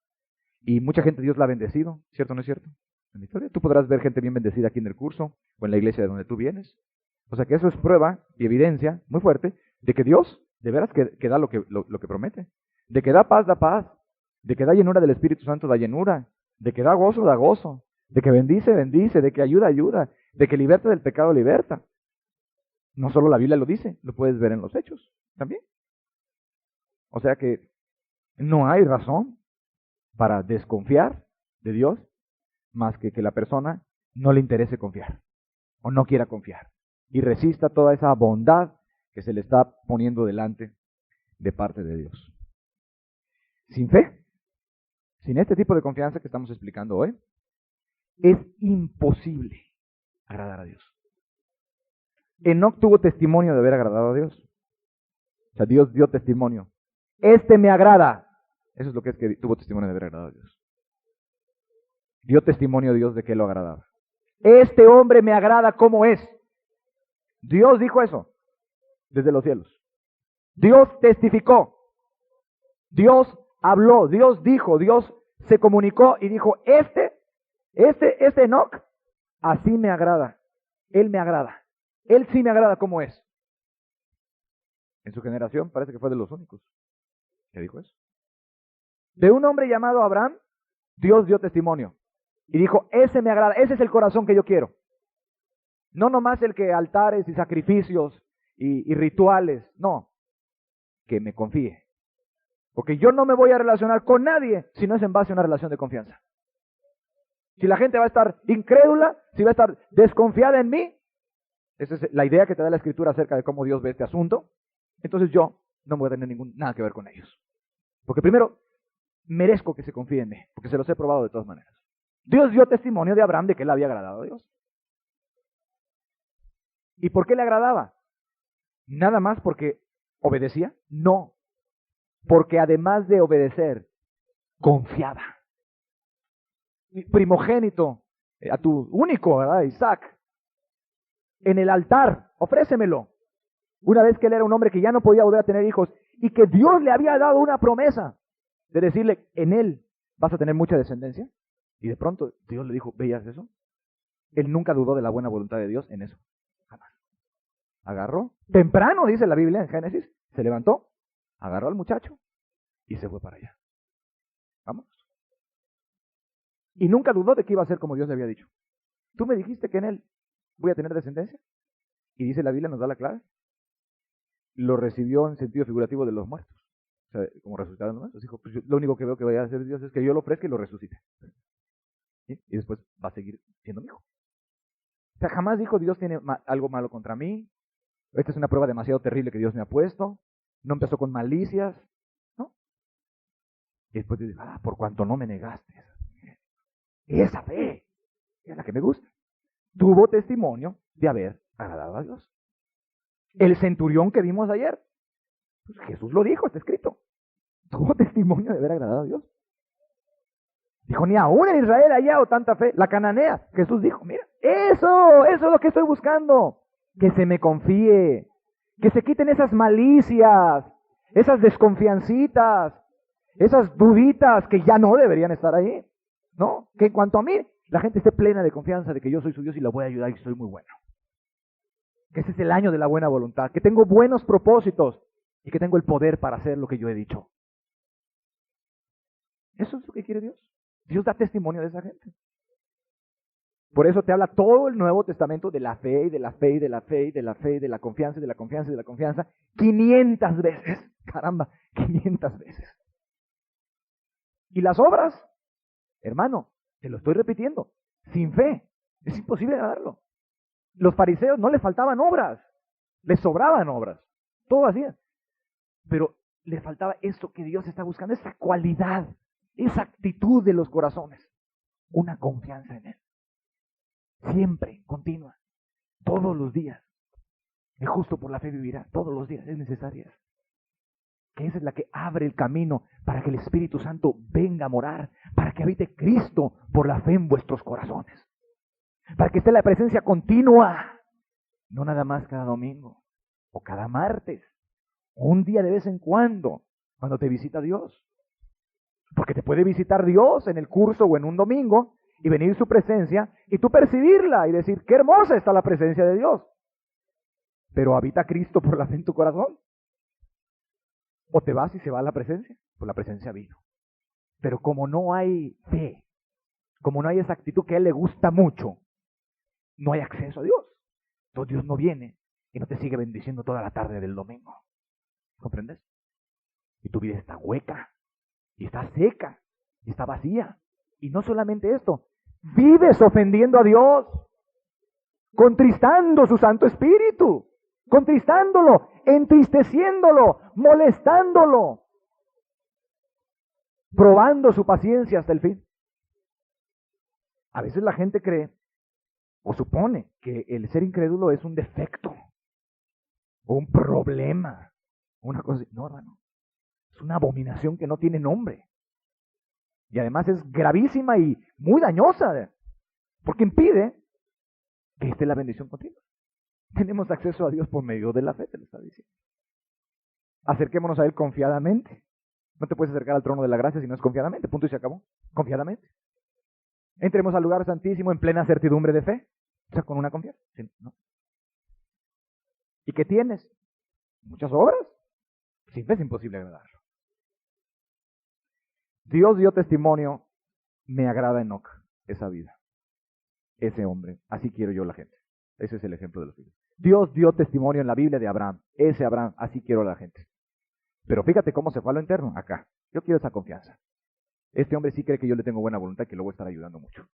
y mucha gente Dios la ha bendecido, ¿cierto o no es cierto? En la historia tú podrás ver gente bien bendecida aquí en el curso o en la iglesia de donde tú vienes. O sea que eso es prueba y evidencia muy fuerte de que Dios de veras que da lo que promete. De que da paz, de que da llenura del Espíritu Santo, da llenura, de que da gozo, de que bendice, de que ayuda, de que liberta del pecado, liberta. No solo la Biblia lo dice, lo puedes ver en los hechos también. O sea que no hay razón para desconfiar de Dios más que la persona no le interese confiar o no quiera confiar y resista toda esa bondad que se le está poniendo delante de parte de Dios. Sin fe, sin este tipo de confianza que estamos explicando hoy, es imposible agradar a Dios. Enoc tuvo testimonio de haber agradado a Dios. O sea, Dios dio testimonio. Este me agrada. Eso es lo que es que tuvo testimonio de haber agradado a Dios. Dio testimonio a Dios de que lo agradaba. Este hombre me agrada como es. Dios dijo eso desde los cielos. Dios testificó. Dios habló. Dios dijo. Dios se comunicó y dijo, este Enoc, así me agrada. Él me agrada. Él sí me agrada como es. En su generación parece que fue de los únicos que dijo eso. De un hombre llamado Abraham, Dios dio testimonio. Y dijo, ese me agrada, ese es el corazón que yo quiero. No nomás el que altares y sacrificios y rituales, no. Que me confíe. Porque yo no me voy a relacionar con nadie si no es en base a una relación de confianza. Si la gente va a estar incrédula, si va a estar desconfiada en mí, esa es la idea que te da la Escritura acerca de cómo Dios ve este asunto, entonces yo no voy a tener nada que ver con ellos. Porque primero, merezco que se confíe en mí, porque se los he probado de todas maneras. Dios dio testimonio de Abraham de que él había agradado a Dios. ¿Y por qué le agradaba? ¿Nada más porque obedecía? No. Porque además de obedecer, confiaba. Primogénito, a tu único, ¿verdad? Isaac, en el altar, ofrécemelo. Una vez que él era un hombre que ya no podía volver a tener hijos y que Dios le había dado una promesa de decirle, en él vas a tener mucha descendencia. Y de pronto Dios le dijo, ¿veías eso? Él nunca dudó de la buena voluntad de Dios en eso. Jamás. Agarró, temprano dice la Biblia en Génesis, se levantó, agarró al muchacho y se fue para allá. Vamos. Y nunca dudó de que iba a ser como Dios le había dicho. Tú me dijiste que en él voy a tener descendencia. Y dice la Biblia, nos da la clave. Lo recibió en sentido figurativo de los muertos. O sea, como resucitaron los muertos. Dijo, pues lo único que veo que vaya a hacer Dios es que yo lo ofrezca y lo resucite. ¿Sí? Y después va a seguir siendo mi hijo. O sea, jamás dijo Dios tiene algo malo contra mí. Esta es una prueba demasiado terrible que Dios me ha puesto. No empezó con malicias. ¿No? Y después dice, por cuanto no me negaste. Esa fe es la que me gusta. Tuvo testimonio de haber agradado a Dios. El centurión que vimos ayer, pues Jesús lo dijo, está escrito. Tuvo testimonio de haber agradado a Dios. Dijo, ni aún en Israel haya tanta fe. La cananea, Jesús dijo, mira, eso es lo que estoy buscando. Que se me confíe, que se quiten esas malicias, esas desconfiancitas, esas duditas que ya no deberían estar ahí. ¿No? Que en cuanto a mí, La gente esté plena de confianza de que yo soy su Dios y la voy a ayudar y soy muy bueno. Que ese es el año de la buena voluntad, que tengo buenos propósitos y que tengo el poder para hacer lo que yo he dicho. Eso es lo que quiere Dios. Dios da testimonio de esa gente. Por eso te habla todo el Nuevo Testamento de la fe y de la fe y de la fe y de la fe y de la confianza y de la confianza y de la confianza 500 veces. Caramba, 500 veces. Y las obras, hermano, te lo estoy repitiendo, sin fe es imposible agradarlo. Los fariseos no les faltaban obras, les sobraban obras, todo hacían. Pero les faltaba esto que Dios está buscando, esa cualidad, esa actitud de los corazones, una confianza en Él. Siempre, continua, todos los días. El justo por la fe vivirá, todos los días, es necesaria. Que esa es la que abre el camino para que el Espíritu Santo venga a morar, para que habite Cristo por la fe en vuestros corazones. Para que esté la presencia continua, no nada más cada domingo, o cada martes, o un día de vez en cuando te visita Dios. Porque te puede visitar Dios en el curso o en un domingo, y venir su presencia, y tú percibirla y decir, qué hermosa está la presencia de Dios. Pero ¿habita Cristo por la fe en tu corazón? ¿O te vas y se va la presencia? Pues la presencia vino. Pero como no hay fe, como no hay esa actitud que a Él le gusta mucho, no hay acceso a Dios. Entonces Dios no viene y no te sigue bendiciendo toda la tarde del domingo. ¿Comprendes? Y tu vida está hueca, y está seca, y está vacía. Y no solamente esto, vives ofendiendo a Dios, contristando su Santo Espíritu, contristándolo, entristeciéndolo, molestándolo, probando su paciencia hasta el fin. A veces la gente cree o supone que el ser incrédulo es un defecto o un problema, una cosa. No, hermano, es una abominación que no tiene nombre. Y además es gravísima y muy dañosa, porque impide que esté la bendición continua. Tenemos acceso a Dios por medio de la fe, te lo está diciendo. Acerquémonos a Él confiadamente. No te puedes acercar al trono de la gracia si no es confiadamente, punto y se acabó. Confiadamente. Entremos al lugar santísimo en plena certidumbre de fe, o sea, con una confianza. ¿Sí? ¿No? ¿Y qué tienes? Muchas obras. Sin fe es imposible agradarlo. Dios dio testimonio, me agrada Enoc, esa vida, ese hombre, así quiero yo la gente. Ese es el ejemplo de los hijos. Dios dio testimonio en la Biblia de Abraham, ese Abraham, así quiero a la gente. Pero fíjate cómo se fue a lo interno, acá. Yo quiero esa confianza. Este hombre sí cree que yo le tengo buena voluntad y que lo voy a estar ayudando mucho.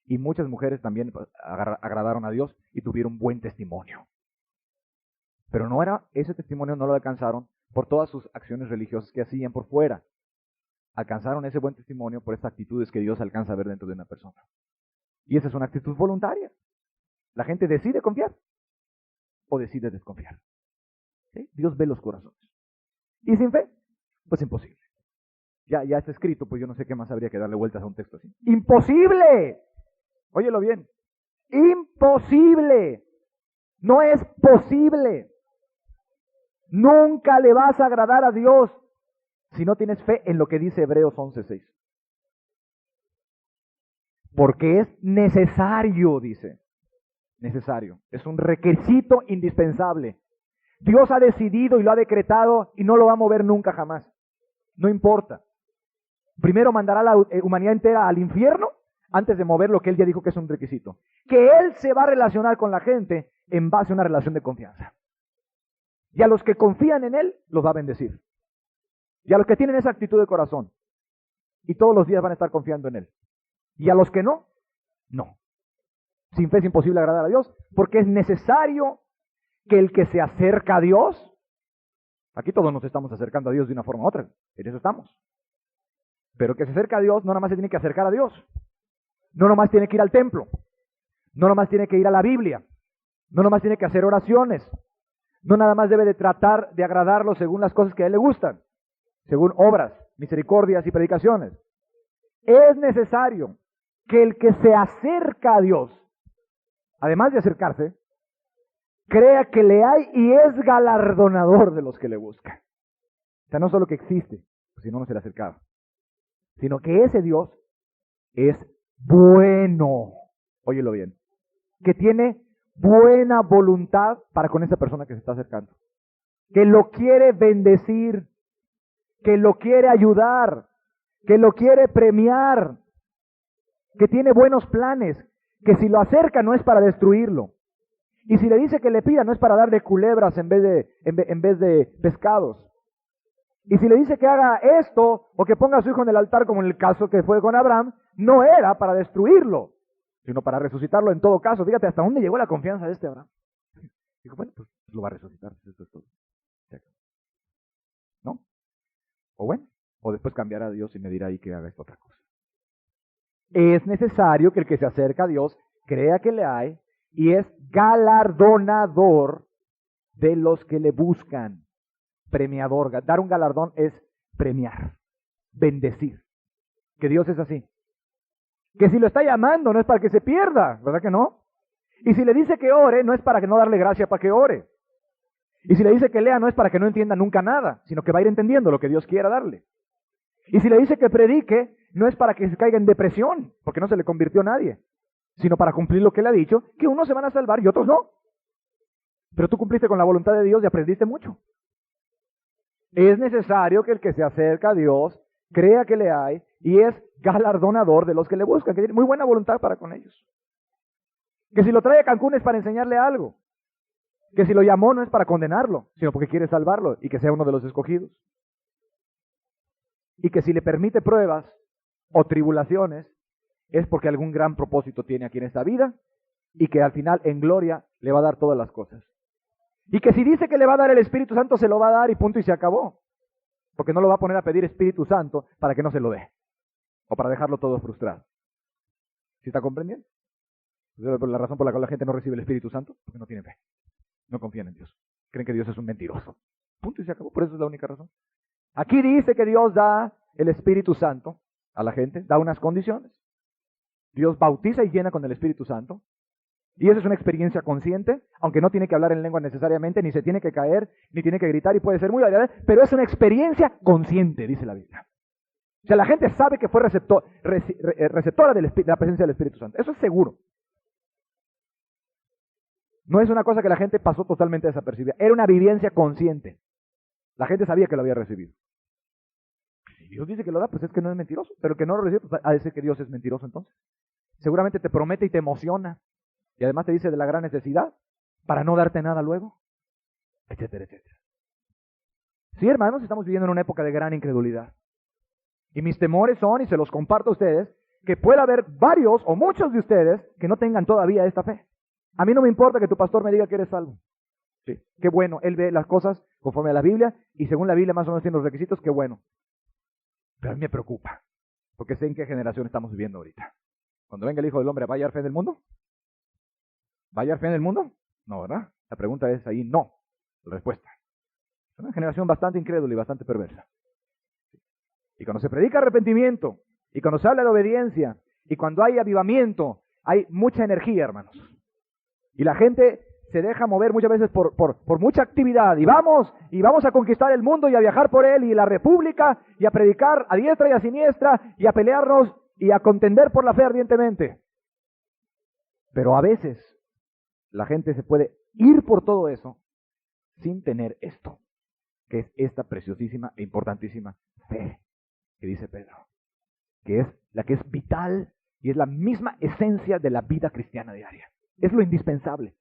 Y muchas mujeres también agradaron a Dios y tuvieron buen testimonio. Pero ese testimonio no lo alcanzaron por todas sus acciones religiosas que hacían por fuera. Alcanzaron ese buen testimonio por estas actitudes que Dios alcanza a ver dentro de una persona. Y esa es una actitud voluntaria. La gente decide confiar o decide desconfiar. ¿Sí? Dios ve los corazones. Y sin fe, pues imposible. Ya está escrito, pues yo no sé qué más habría que darle vueltas a un texto así. ¡Imposible! Óyelo bien. ¡Imposible! No es posible. Nunca le vas a agradar a Dios si no tienes fe en lo que dice Hebreos 11:6. Porque es necesario, dice. Necesario. Es un requisito indispensable. Dios ha decidido y lo ha decretado y no lo va a mover nunca jamás. No importa. Primero mandará a la humanidad entera al infierno antes de mover lo que Él ya dijo que es un requisito. Que Él se va a relacionar con la gente en base a una relación de confianza. Y a los que confían en Él, los va a bendecir. Y a los que tienen esa actitud de corazón. Y todos los días van a estar confiando en Él. Y a los que no, no. Sin fe es imposible agradar a Dios, porque es necesario que el que se acerca a Dios, aquí todos nos estamos acercando a Dios de una forma u otra, en eso estamos. Pero el que se acerca a Dios no nada más se tiene que acercar a Dios. No nada más tiene que ir al templo. No nada más tiene que ir a la Biblia. No nada más tiene que hacer oraciones. No nada más debe de tratar de agradarlo según las cosas que a Él le gustan. Según obras, misericordias y predicaciones. Es necesario que el que se acerca a Dios, además de acercarse, crea que le hay y es galardonador de los que le buscan. O sea, no solo que existe, si no, no se le acercaba, sino que ese Dios es bueno, óyelo bien, que tiene buena voluntad para con esa persona que se está acercando, que lo quiere bendecir, que lo quiere ayudar, que lo quiere premiar, que tiene buenos planes, que si lo acerca no es para destruirlo. Y si le dice que le pida, no es para darle culebras en vez de pescados. Y si le dice que haga esto, o que ponga a su hijo en el altar, como en el caso que fue con Abraham, no era para destruirlo, sino para resucitarlo en todo caso. Fíjate hasta dónde llegó la confianza de este Abraham. Dijo, bueno, pues lo va a resucitar. Esto es todo. ¿No? O bueno, o después cambiará a Dios y me dirá ahí que haga esta otra cosa. Es necesario que el que se acerca a Dios crea que le hay y es galardonador de los que le buscan. Premiador. Dar un galardón es premiar, bendecir. Que Dios es así. Que si lo está llamando no es para que se pierda, ¿verdad que no? Y si le dice que ore, no es para que no darle gracia para que ore. Y si le dice que lea, no es para que no entienda nunca nada, sino que va a ir entendiendo lo que Dios quiera darle. Y si le dice que predique, no es para que se caiga en depresión, porque no se le convirtió a nadie, sino para cumplir lo que él ha dicho, que unos se van a salvar y otros no. Pero tú cumpliste con la voluntad de Dios y aprendiste mucho. Es necesario que el que se acerca a Dios crea que le hay y es galardonador de los que le buscan, que tiene muy buena voluntad para con ellos. Que si lo trae a Cancún es para enseñarle algo. Que si lo llamó no es para condenarlo, sino porque quiere salvarlo y que sea uno de los escogidos. Y que si le permite pruebas o tribulaciones es porque algún gran propósito tiene aquí en esta vida y que al final en gloria le va a dar todas las cosas. Y que si dice que le va a dar el Espíritu Santo, se lo va a dar y punto y se acabó. Porque no lo va a poner a pedir Espíritu Santo para que no se lo dé. O para dejarlo todo frustrado. ¿Sí está comprendiendo? La razón por la cual la gente no recibe el Espíritu Santo, porque no tiene fe. No confían en Dios. Creen que Dios es un mentiroso. Punto y se acabó. Por eso es la única razón. Aquí dice que Dios da el Espíritu Santo a la gente, da unas condiciones. Dios bautiza y llena con el Espíritu Santo. Y esa es una experiencia consciente, aunque no tiene que hablar en lengua necesariamente, ni se tiene que caer, ni tiene que gritar y puede ser muy agradable, pero es una experiencia consciente, dice la Biblia. O sea, la gente sabe que fue receptora de la presencia del Espíritu Santo. Eso es seguro. No es una cosa que la gente pasó totalmente desapercibida. Era una vivencia consciente. La gente sabía que lo había recibido. Si Dios dice que lo da, pues es que no es mentiroso. Pero el que no lo recibe, pues ha de decir que Dios es mentiroso entonces. Seguramente te promete y te emociona. Y además te dice de la gran necesidad para no darte nada luego, etcétera, etcétera. Sí, hermanos, estamos viviendo en una época de gran incredulidad. Y mis temores son, y se los comparto a ustedes, que pueda haber varios o muchos de ustedes que no tengan todavía esta fe. A mí no me importa que tu pastor me diga que eres salvo. Sí, qué bueno, él ve las cosas conforme a la Biblia y según la Biblia más o menos tiene los requisitos, qué bueno. Pero a mí me preocupa, porque sé en qué generación estamos viviendo ahorita. Cuando venga el Hijo del Hombre, ¿va a hallar fe en el mundo? ¿Va a hallar fe en el mundo? No, ¿verdad? La pregunta es ahí, no. La respuesta. Es una generación bastante incrédula y bastante perversa. Y cuando se predica arrepentimiento, y cuando se habla de obediencia, y cuando hay avivamiento, hay mucha energía, hermanos. Y la gente se deja mover muchas veces por mucha actividad. Y vamos a conquistar el mundo y a viajar por él, y la república, y a predicar a diestra y a siniestra, y a pelearnos, y a contender por la fe ardientemente. Pero a veces la gente se puede ir por todo eso sin tener esto, que es esta preciosísima e importantísima fe que dice Pedro, que es la que es vital y es la misma esencia de la vida cristiana diaria. Es lo indispensable,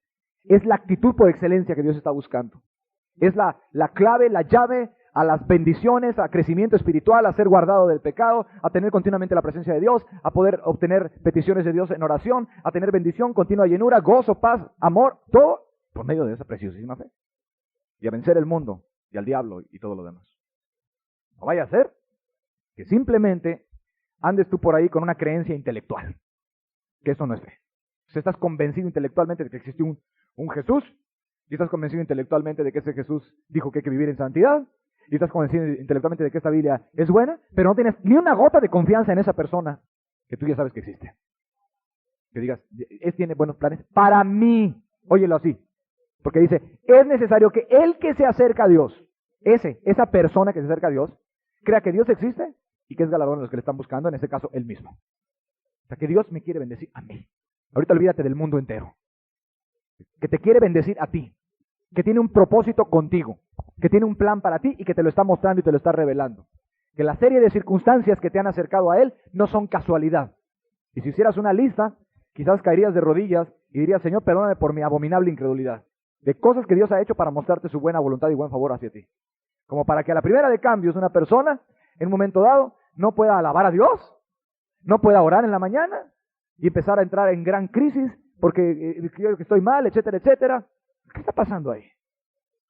es la actitud por excelencia que Dios está buscando. Es la clave, la llave a las bendiciones, a crecimiento espiritual, a ser guardado del pecado, a tener continuamente la presencia de Dios, a poder obtener peticiones de Dios en oración, a tener bendición, continua llenura, gozo, paz, amor, todo por medio de esa preciosísima fe. Y a vencer el mundo y al diablo y todo lo demás. No vaya a ser que simplemente andes tú por ahí con una creencia intelectual, que eso no es fe. Si estás convencido intelectualmente de que existe un Jesús, y estás convencido intelectualmente de que ese Jesús dijo que hay que vivir en santidad, y estás convencido intelectualmente de que esta Biblia es buena, pero no tienes ni una gota de confianza en esa persona que tú ya sabes que existe. Que digas, tiene buenos planes para mí. Óyelo así. Porque dice, es necesario que el que se acerca a Dios, esa persona que se acerca a Dios, crea que Dios existe y que es galardón de los que le están buscando, en este caso, él mismo. O sea, que Dios me quiere bendecir a mí. Ahorita olvídate del mundo entero. Que te quiere bendecir a ti. Que tiene un propósito contigo. Que tiene un plan para ti y que te lo está mostrando y te lo está revelando. Que la serie de circunstancias que te han acercado a Él no son casualidad. Y si hicieras una lista, quizás caerías de rodillas y dirías, Señor, perdóname por mi abominable incredulidad. De cosas que Dios ha hecho para mostrarte su buena voluntad y buen favor hacia ti. Como para que a la primera de cambios una persona, en un momento dado, no pueda alabar a Dios, no pueda orar en la mañana y empezar a entrar en gran crisis porque creo que estoy mal, etcétera, etcétera. ¿Qué está pasando ahí?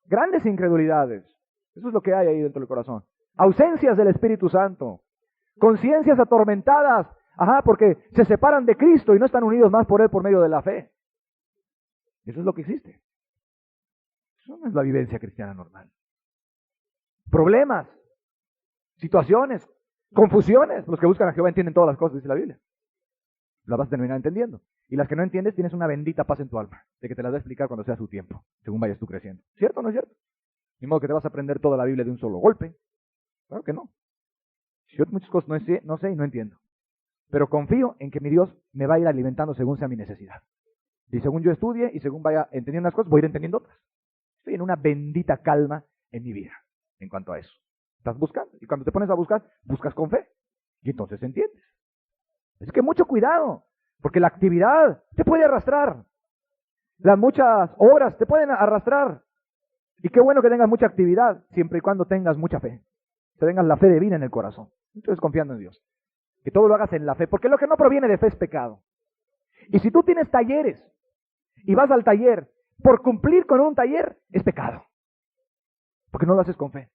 Grandes incredulidades. Eso es lo que hay ahí dentro del corazón. Ausencias del Espíritu Santo. Conciencias atormentadas. Porque se separan de Cristo y no están unidos más por Él por medio de la fe. Eso es lo que existe. Eso no es la vivencia cristiana normal. Problemas, situaciones, confusiones. Los que buscan a Jehová entienden todas las cosas, dice la Biblia. Las vas a terminar entendiendo. Y las que no entiendes, tienes una bendita paz en tu alma, de que te las va a explicar cuando sea su tiempo, según vayas tú creciendo. ¿Cierto o no es cierto? Ni modo que te vas a aprender toda la Biblia de un solo golpe. Claro que no. Yo muchas cosas no sé y no entiendo. Pero confío en que mi Dios me va a ir alimentando según sea mi necesidad. Y según yo estudie y según vaya entendiendo unas cosas, voy a ir entendiendo otras. Estoy en una bendita calma en mi vida en cuanto a eso. Estás buscando. Y cuando te pones a buscar, buscas con fe. Y entonces entiendes. Es que mucho cuidado, porque la actividad te puede arrastrar. Las muchas obras te pueden arrastrar. Y qué bueno que tengas mucha actividad, siempre y cuando tengas mucha fe. Que tengas la fe divina en el corazón. Entonces confiando en Dios. Que todo lo hagas en la fe, porque lo que no proviene de fe es pecado. Y si tú tienes talleres y vas al taller por cumplir con un taller, es pecado. Porque no lo haces con fe.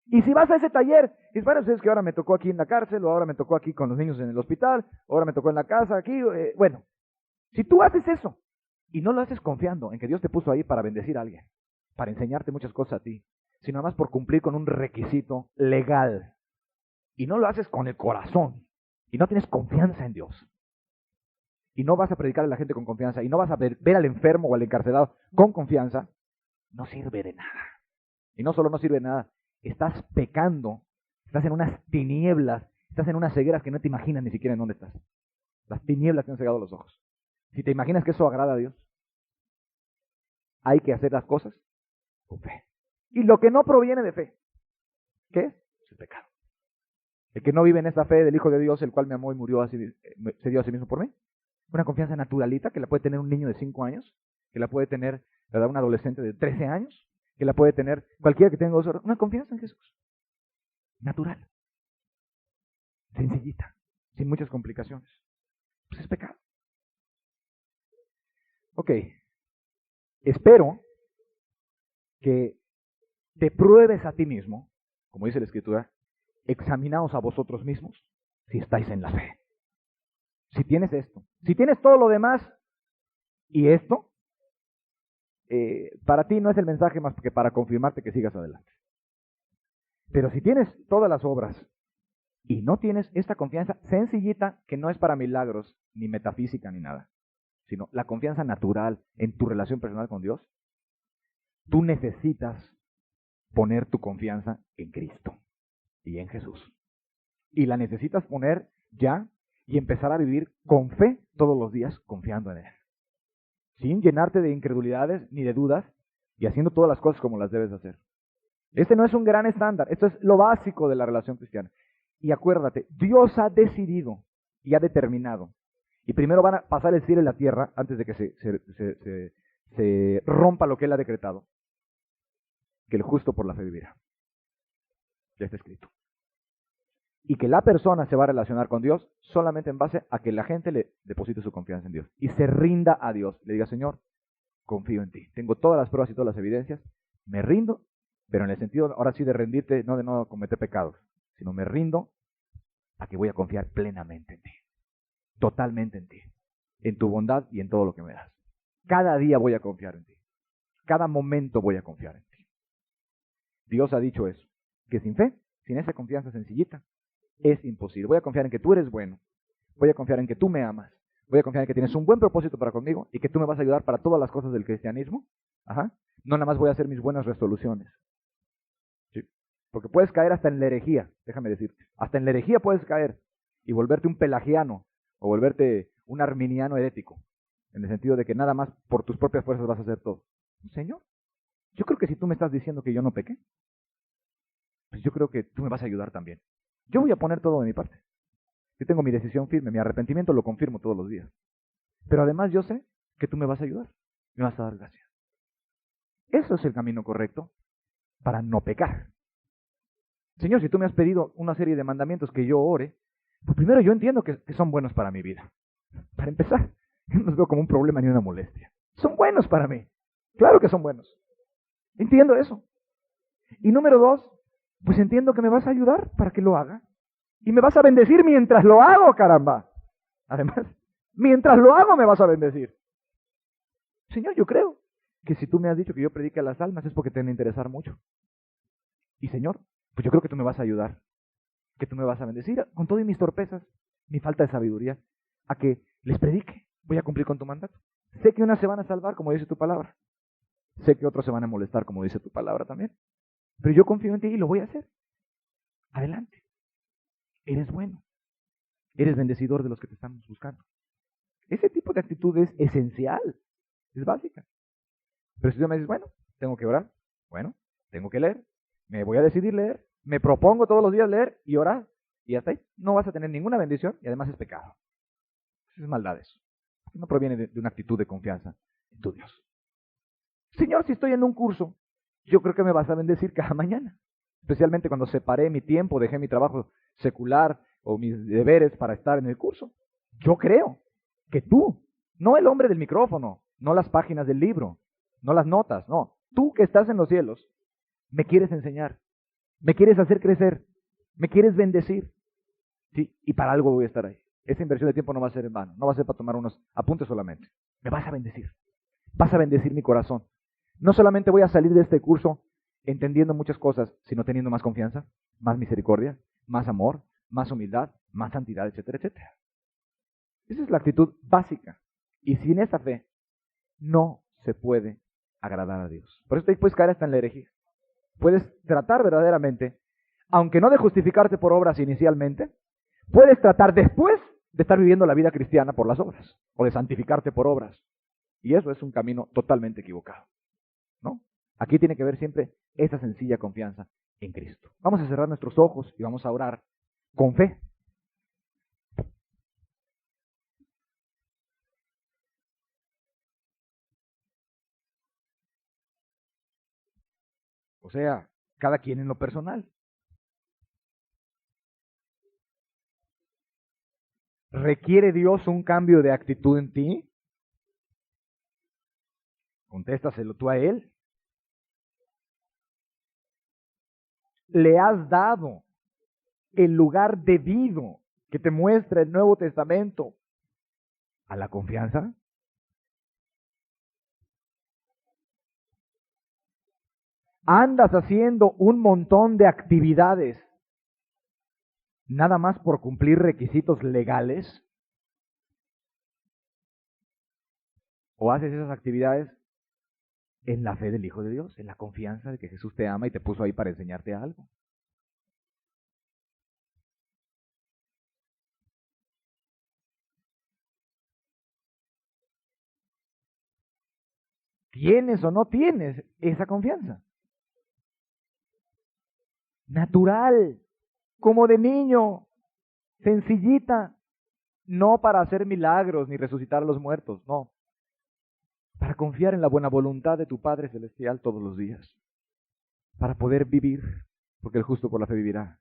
Y si vas a ese taller, dices, bueno, es que ahora me tocó aquí en la cárcel, o ahora me tocó aquí con los niños en el hospital, ahora me tocó en la casa, aquí, bueno. Si tú haces eso y no lo haces confiando en que Dios te puso ahí para bendecir a alguien, para enseñarte muchas cosas a ti, sino nada más por cumplir con un requisito legal, y no lo haces con el corazón, y no tienes confianza en Dios, y no vas a predicar a la gente con confianza, y no vas a ver al enfermo o al encarcelado con confianza, no sirve de nada. Y no solo no sirve de nada, estás pecando, estás en unas tinieblas, estás en unas cegueras que no te imaginas ni siquiera en dónde estás. Las tinieblas te han cegado los ojos. Si te imaginas que eso agrada a Dios, hay que hacer las cosas con fe. Y lo que no proviene de fe, ¿qué es? Es el pecado. El que no vive en esa fe del Hijo de Dios, el cual me amó y murió, así, se dio a sí mismo por mí. Una confianza naturalita que la puede tener un niño de 5 años, que la puede tener, ¿verdad?, un adolescente de 13 años, que la puede tener cualquiera que tenga 2 horas. Una confianza en Jesús. Natural. Sencillita. Sin muchas complicaciones. Pues es pecado. Ok. Espero que te pruebes a ti mismo, como dice la Escritura, examinaos a vosotros mismos si estáis en la fe. Si tienes esto, si tienes todo lo demás y esto, para ti no es el mensaje más que para confirmarte que sigas adelante. Pero si tienes todas las obras y no tienes esta confianza sencillita, que no es para milagros, ni metafísica, ni nada, sino la confianza natural en tu relación personal con Dios, tú necesitas poner tu confianza en Cristo y en Jesús. Y la necesitas poner ya y empezar a vivir con fe todos los días confiando en Él. Sin llenarte de incredulidades ni de dudas y haciendo todas las cosas como las debes hacer. Este no es un gran estándar, esto es lo básico de la relación cristiana. Y acuérdate, Dios ha decidido y ha determinado. Y primero van a pasar el cielo y la tierra antes de que se rompa lo que Él ha decretado. Que el justo por la fe vivirá. Ya está escrito. Y que la persona se va a relacionar con Dios solamente en base a que la gente le deposite su confianza en Dios. Y se rinda a Dios. Le diga, Señor, confío en ti. Tengo todas las pruebas y todas las evidencias. Me rindo, pero en el sentido ahora sí de rendirte, no de no cometer pecados, sino me rindo a que voy a confiar plenamente en ti. Totalmente en ti. En tu bondad y en todo lo que me das. Cada día voy a confiar en ti. Cada momento voy a confiar en ti. Dios ha dicho eso. Que sin fe, sin esa confianza sencillita, es imposible. Voy a confiar en que tú eres bueno. Voy a confiar en que tú me amas. Voy a confiar en que tienes un buen propósito para conmigo y que tú me vas a ayudar para todas las cosas del cristianismo. No nada más voy a hacer mis buenas resoluciones. ¿Sí? Porque puedes caer hasta en la herejía, déjame decirte. Hasta en la herejía puedes caer. y volverte un pelagiano o volverte un arminiano herético, en el sentido de que nada más por tus propias fuerzas vas a hacer todo. Señor, yo creo que si tú me estás diciendo que yo no pequé, pues yo creo que tú me vas a ayudar también. Yo voy a poner todo de mi parte. Yo tengo mi decisión firme, mi arrepentimiento lo confirmo todos los días. Pero además yo sé que tú me vas a ayudar, me vas a dar gracias. Eso es el camino correcto para no pecar. Señor, si tú me has pedido una serie de mandamientos que yo ore, pues primero yo entiendo que son buenos para mi vida. Para empezar, yo no los veo como un problema ni una molestia. Son buenos para mí. Claro que son buenos. Entiendo eso. Y número dos, pues entiendo que me vas a ayudar para que lo haga. Y me vas a bendecir mientras lo hago, caramba. Además, mientras lo hago me vas a bendecir. Señor, yo creo que si tú me has dicho que yo predique a las almas es porque te van a interesar mucho. Y Señor, pues yo creo que tú me vas a ayudar, que tú me vas a bendecir con todas mis torpezas, mi falta de sabiduría, a que les predique. Voy a cumplir con tu mandato. Sé que unas se van a salvar, como dice tu palabra. Sé que otros se van a molestar, como dice tu palabra también. Pero yo confío en ti y lo voy a hacer. Adelante. Eres bueno. Eres bendecidor de los que te estamos buscando. Ese tipo de actitud es esencial, es básica. Pero si tú me dices, bueno, tengo que orar, bueno, tengo que leer, me voy a decidir leer, me propongo todos los días leer y orar, y hasta ahí no vas a tener ninguna bendición y además es pecado. Es maldad eso. No proviene de una actitud de confianza en tu Dios. Señor, si estoy en un curso, yo creo que me vas a bendecir cada mañana. Especialmente cuando separé mi tiempo, dejé mi trabajo secular o mis deberes para estar en el curso. Yo creo que tú, no el hombre del micrófono, no las páginas del libro, no las notas, no. Tú que estás en los cielos, me quieres enseñar, me quieres hacer crecer, me quieres bendecir. Sí, y para algo voy a estar ahí. Esa inversión de tiempo no va a ser en vano, no va a ser para tomar unos apuntes solamente. Me vas a bendecir, vas a bendecir mi corazón. No solamente voy a salir de este curso entendiendo muchas cosas, sino teniendo más confianza, más misericordia, más amor, más humildad, más santidad, etcétera, etcétera. Esa es la actitud básica. Y sin esa fe, no se puede agradar a Dios. Por eso te puedes caer hasta en la herejía. Puedes tratar verdaderamente, aunque no de justificarte por obras inicialmente, puedes tratar después de estar viviendo la vida cristiana por las obras, o de santificarte por obras. Y eso es un camino totalmente equivocado, ¿no? Aquí tiene que ver siempre esa sencilla confianza en Cristo. Vamos a cerrar nuestros ojos y vamos a orar con fe. O sea, cada quien en lo personal. ¿Requiere Dios un cambio de actitud en ti? Contéstaselo tú a Él. ¿Le has dado el lugar debido que te muestra el Nuevo Testamento a la confianza? ¿Andas haciendo un montón de actividades nada más por cumplir requisitos legales? ¿O haces esas actividades en la fe del Hijo de Dios, en la confianza de que Jesús te ama y te puso ahí para enseñarte algo? ¿Tienes o no tienes esa confianza? Natural, como de niño, sencillita, no para hacer milagros ni resucitar a los muertos, no, para confiar en la buena voluntad de tu Padre Celestial todos los días, para poder vivir, porque el justo por la fe vivirá.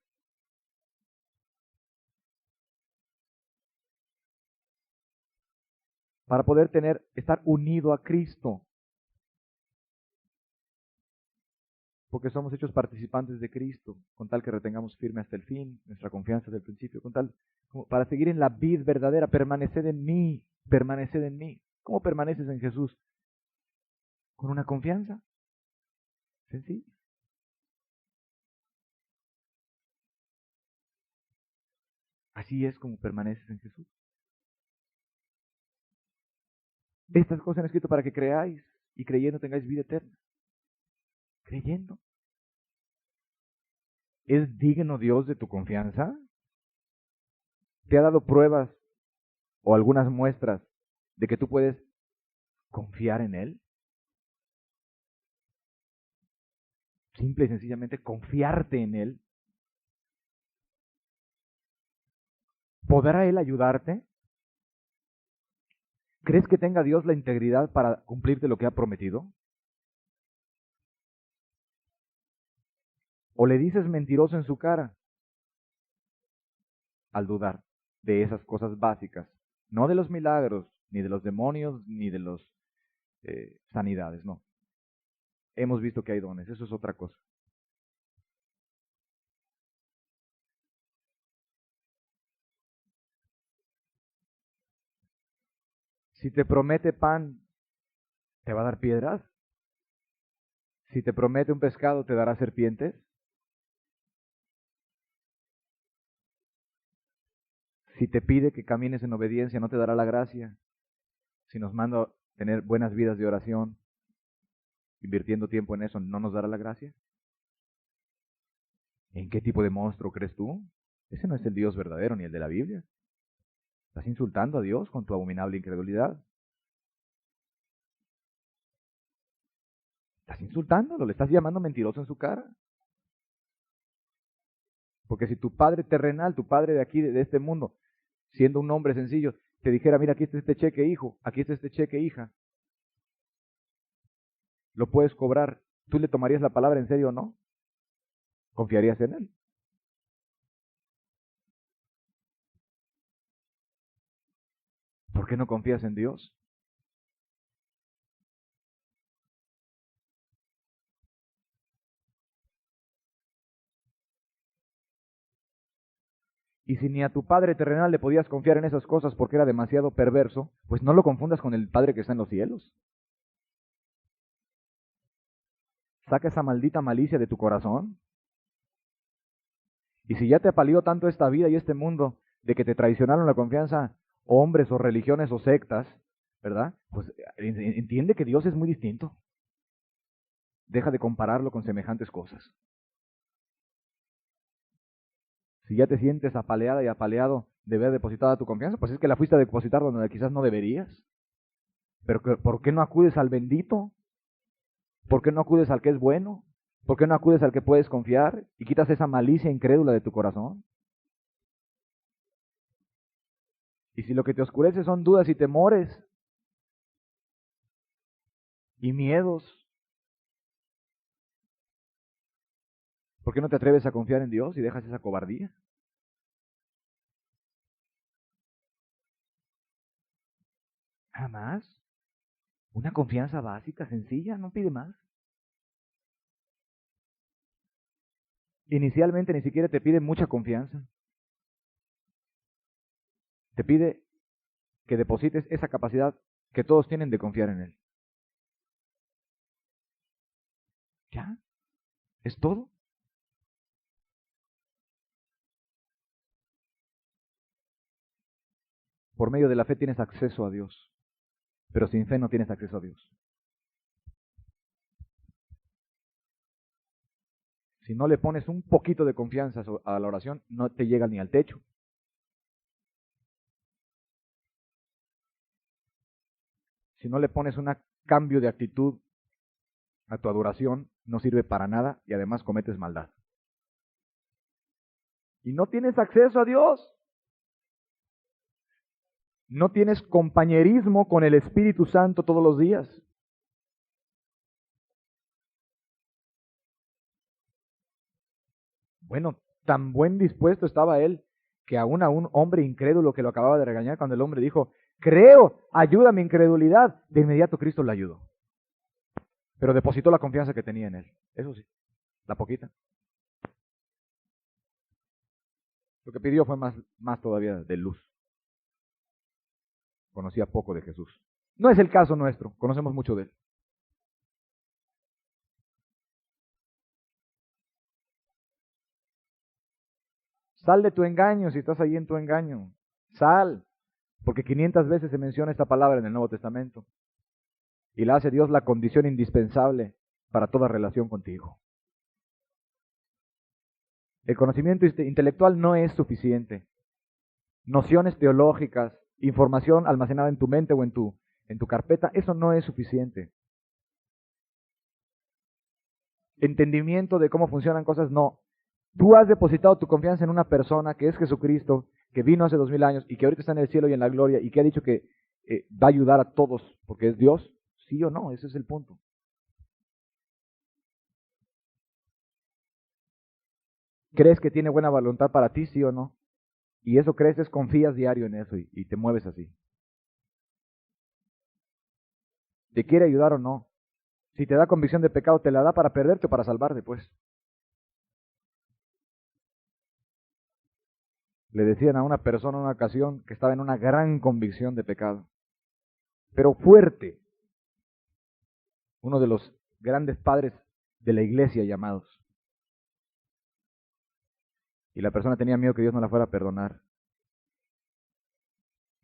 Para poder estar unido a Cristo, porque somos hechos participantes de Cristo, con tal que retengamos firme hasta el fin nuestra confianza del principio, con tal, para seguir en la vid verdadera, permaneced en mí, permaneced en mí. ¿Cómo permaneces en Jesús? Con una confianza sencilla. Así es como permaneces en Jesús. Estas cosas han escrito para que creáis y creyendo tengáis vida eterna. Creyendo. ¿Es digno Dios de tu confianza? ¿Te ha dado pruebas o algunas muestras de que tú puedes confiar en Él? Simple y sencillamente confiarte en Él. ¿Podrá Él ayudarte? ¿Crees que tenga Dios la integridad para cumplirte lo que ha prometido? ¿O le dices mentiroso en su cara al dudar de esas cosas básicas? No de los milagros, ni de los demonios, ni de las sanidades, no. Hemos visto que hay dones, eso es otra cosa. Si te promete pan, ¿te va a dar piedras? Si te promete un pescado, ¿te dará serpientes? Si te pide que camines en obediencia, ¿no te dará la gracia? Si nos manda a tener buenas vidas de oración, invirtiendo tiempo en eso, ¿no nos dará la gracia? ¿En qué tipo de monstruo crees tú? Ese no es el Dios verdadero ni el de la Biblia. Estás insultando a Dios con tu abominable incredulidad. Estás insultándolo, le estás llamando mentiroso en su cara. Porque si tu padre terrenal, tu padre de aquí, de este mundo, siendo un hombre sencillo, te dijera, mira, aquí está este cheque, hijo, aquí está este cheque, hija, lo puedes cobrar, ¿tú le tomarías la palabra en serio o no? ¿Confiarías en él? ¿Por qué no confías en Dios? Y si ni a tu padre terrenal le podías confiar en esas cosas porque era demasiado perverso, pues no lo confundas con el Padre que está en los cielos. Saca esa maldita malicia de tu corazón. Y si ya te apaleó tanto esta vida y este mundo de que te traicionaron la confianza hombres o religiones o sectas, ¿verdad? Pues entiende que Dios es muy distinto. Deja de compararlo con semejantes cosas. Si ya te sientes apaleada y apaleado de haber depositado tu confianza, pues es que la fuiste a depositar donde quizás no deberías. Pero ¿por qué no acudes al bendito? ¿Por qué no acudes al que es bueno? ¿Por qué no acudes al que puedes confiar y quitas esa malicia incrédula de tu corazón? Y si lo que te oscurece son dudas y temores y miedos, ¿por qué no te atreves a confiar en Dios y dejas esa cobardía? Jamás. Una confianza básica, sencilla, no pide más. Inicialmente ni siquiera te pide mucha confianza. Te pide que deposites esa capacidad que todos tienen de confiar en Él. ¿Ya? ¿Es todo? Por medio de la fe tienes acceso a Dios, pero sin fe no tienes acceso a Dios. Si no le pones un poquito de confianza a la oración, no te llega ni al techo. Si no le pones un cambio de actitud a tu adoración, no sirve para nada y además cometes maldad. Y no tienes acceso a Dios. No tienes compañerismo con el Espíritu Santo todos los días. Bueno, tan buen dispuesto estaba él que aún a un hombre incrédulo que lo acababa de regañar, cuando el hombre dijo, creo, ayuda mi incredulidad, de inmediato Cristo le ayudó. Pero depositó la confianza que tenía en él. Eso sí, la poquita. Lo que pidió fue más todavía de luz. Conocía poco de Jesús. No es el caso nuestro, conocemos mucho de él. Sal de tu engaño si estás ahí en tu engaño. Sal, porque 500 veces se menciona esta palabra en el Nuevo Testamento. Y la hace Dios la condición indispensable para toda relación contigo. El conocimiento intelectual no es suficiente. nociones teológicas, información almacenada en tu mente o en tu carpeta, eso no es suficiente. Entendimiento de cómo funcionan cosas, no. Tú has depositado tu confianza en una persona que es Jesucristo, que vino hace 2000 años y que ahorita está en el cielo y en la gloria y que ha dicho que va a ayudar a todos porque es Dios. ¿Sí o no? Ese es el punto. ¿Crees que tiene buena voluntad para ti, sí o no? Y eso crees, confías diario en eso y te mueves así. ¿Te quiere ayudar o no? Si te da convicción de pecado, ¿te la da para perderte o para salvarte, pues? Le decían a una persona en una ocasión que estaba en una gran convicción de pecado, pero fuerte. Uno de los grandes padres de la iglesia llamados. Y la persona tenía miedo que Dios no la fuera a perdonar.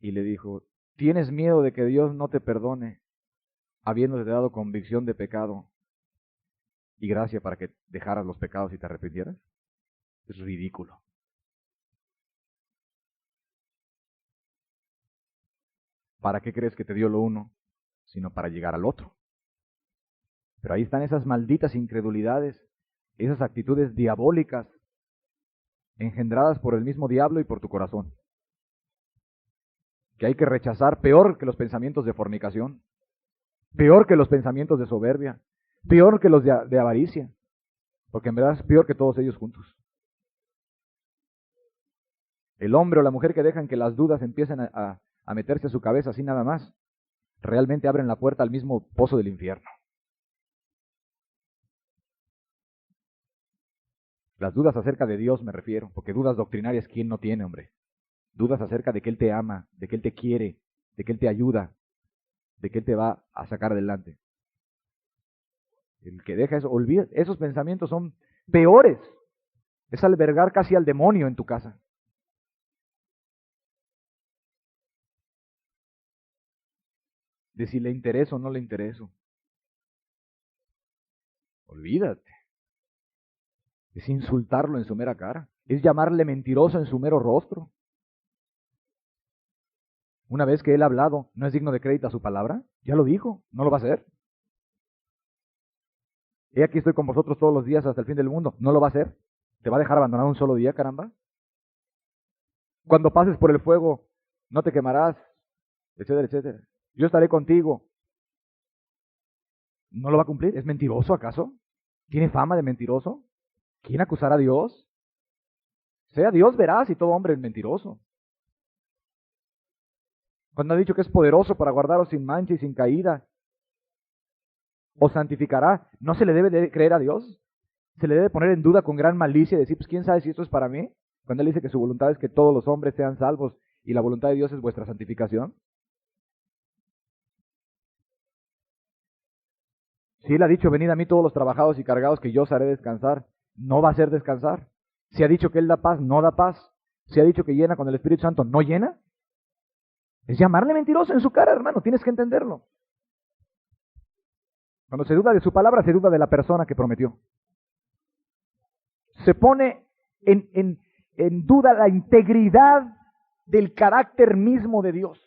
Y le dijo, ¿tienes miedo de que Dios no te perdone, habiéndote dado convicción de pecado y gracia para que dejaras los pecados y te arrepintieras? Es ridículo. ¿Para qué crees que te dio lo uno, sino para llegar al otro? Pero ahí están esas malditas incredulidades, esas actitudes diabólicas, engendradas por el mismo diablo y por tu corazón, que hay que rechazar, peor que los pensamientos de fornicación, peor que los pensamientos de soberbia, peor que los de avaricia, porque en verdad es peor que todos ellos juntos. El hombre o la mujer que dejan que las dudas empiecen a meterse a su cabeza así nada más, realmente abren la puerta al mismo pozo del infierno. Las dudas acerca de Dios me refiero, porque dudas doctrinarias, ¿quién no tiene, hombre? Dudas acerca de que Él te ama, de que Él te quiere, de que Él te ayuda, de que Él te va a sacar adelante. El que deja eso, olvida, esos pensamientos son peores. Es albergar casi al demonio en tu casa. De si le intereso o no le intereso. Olvídate. Es insultarlo en su mera cara. Es llamarle mentiroso en su mero rostro. Una vez que él ha hablado, ¿no es digno de crédito a su palabra? Ya lo dijo, no lo va a hacer. He aquí estoy con vosotros todos los días hasta el fin del mundo. ¿No lo va a hacer? ¿Te va a dejar abandonado un solo día, caramba? Cuando pases por el fuego, no te quemarás, etcétera, etcétera. Yo estaré contigo. ¿No lo va a cumplir? ¿Es mentiroso acaso? ¿Tiene fama de mentiroso? ¿Quién acusará a Dios? Sea Dios veraz y todo hombre es mentiroso. Cuando ha dicho que es poderoso para guardaros sin mancha y sin caída, os santificará, ¿no se le debe de creer a Dios? ¿Se le debe poner en duda con gran malicia y decir, pues quién sabe si esto es para mí? Cuando Él dice que su voluntad es que todos los hombres sean salvos y la voluntad de Dios es vuestra santificación. Si Él ha dicho, venid a mí todos los trabajados y cargados que yo os haré descansar, no va a ser descansar. Si ha dicho que Él da paz, no da paz. Si ha dicho que llena con el Espíritu Santo, no llena. Es llamarle mentiroso en su cara, hermano, tienes que entenderlo. Cuando se duda de su palabra, se duda de la persona que prometió. Se pone en duda la integridad del carácter mismo de Dios.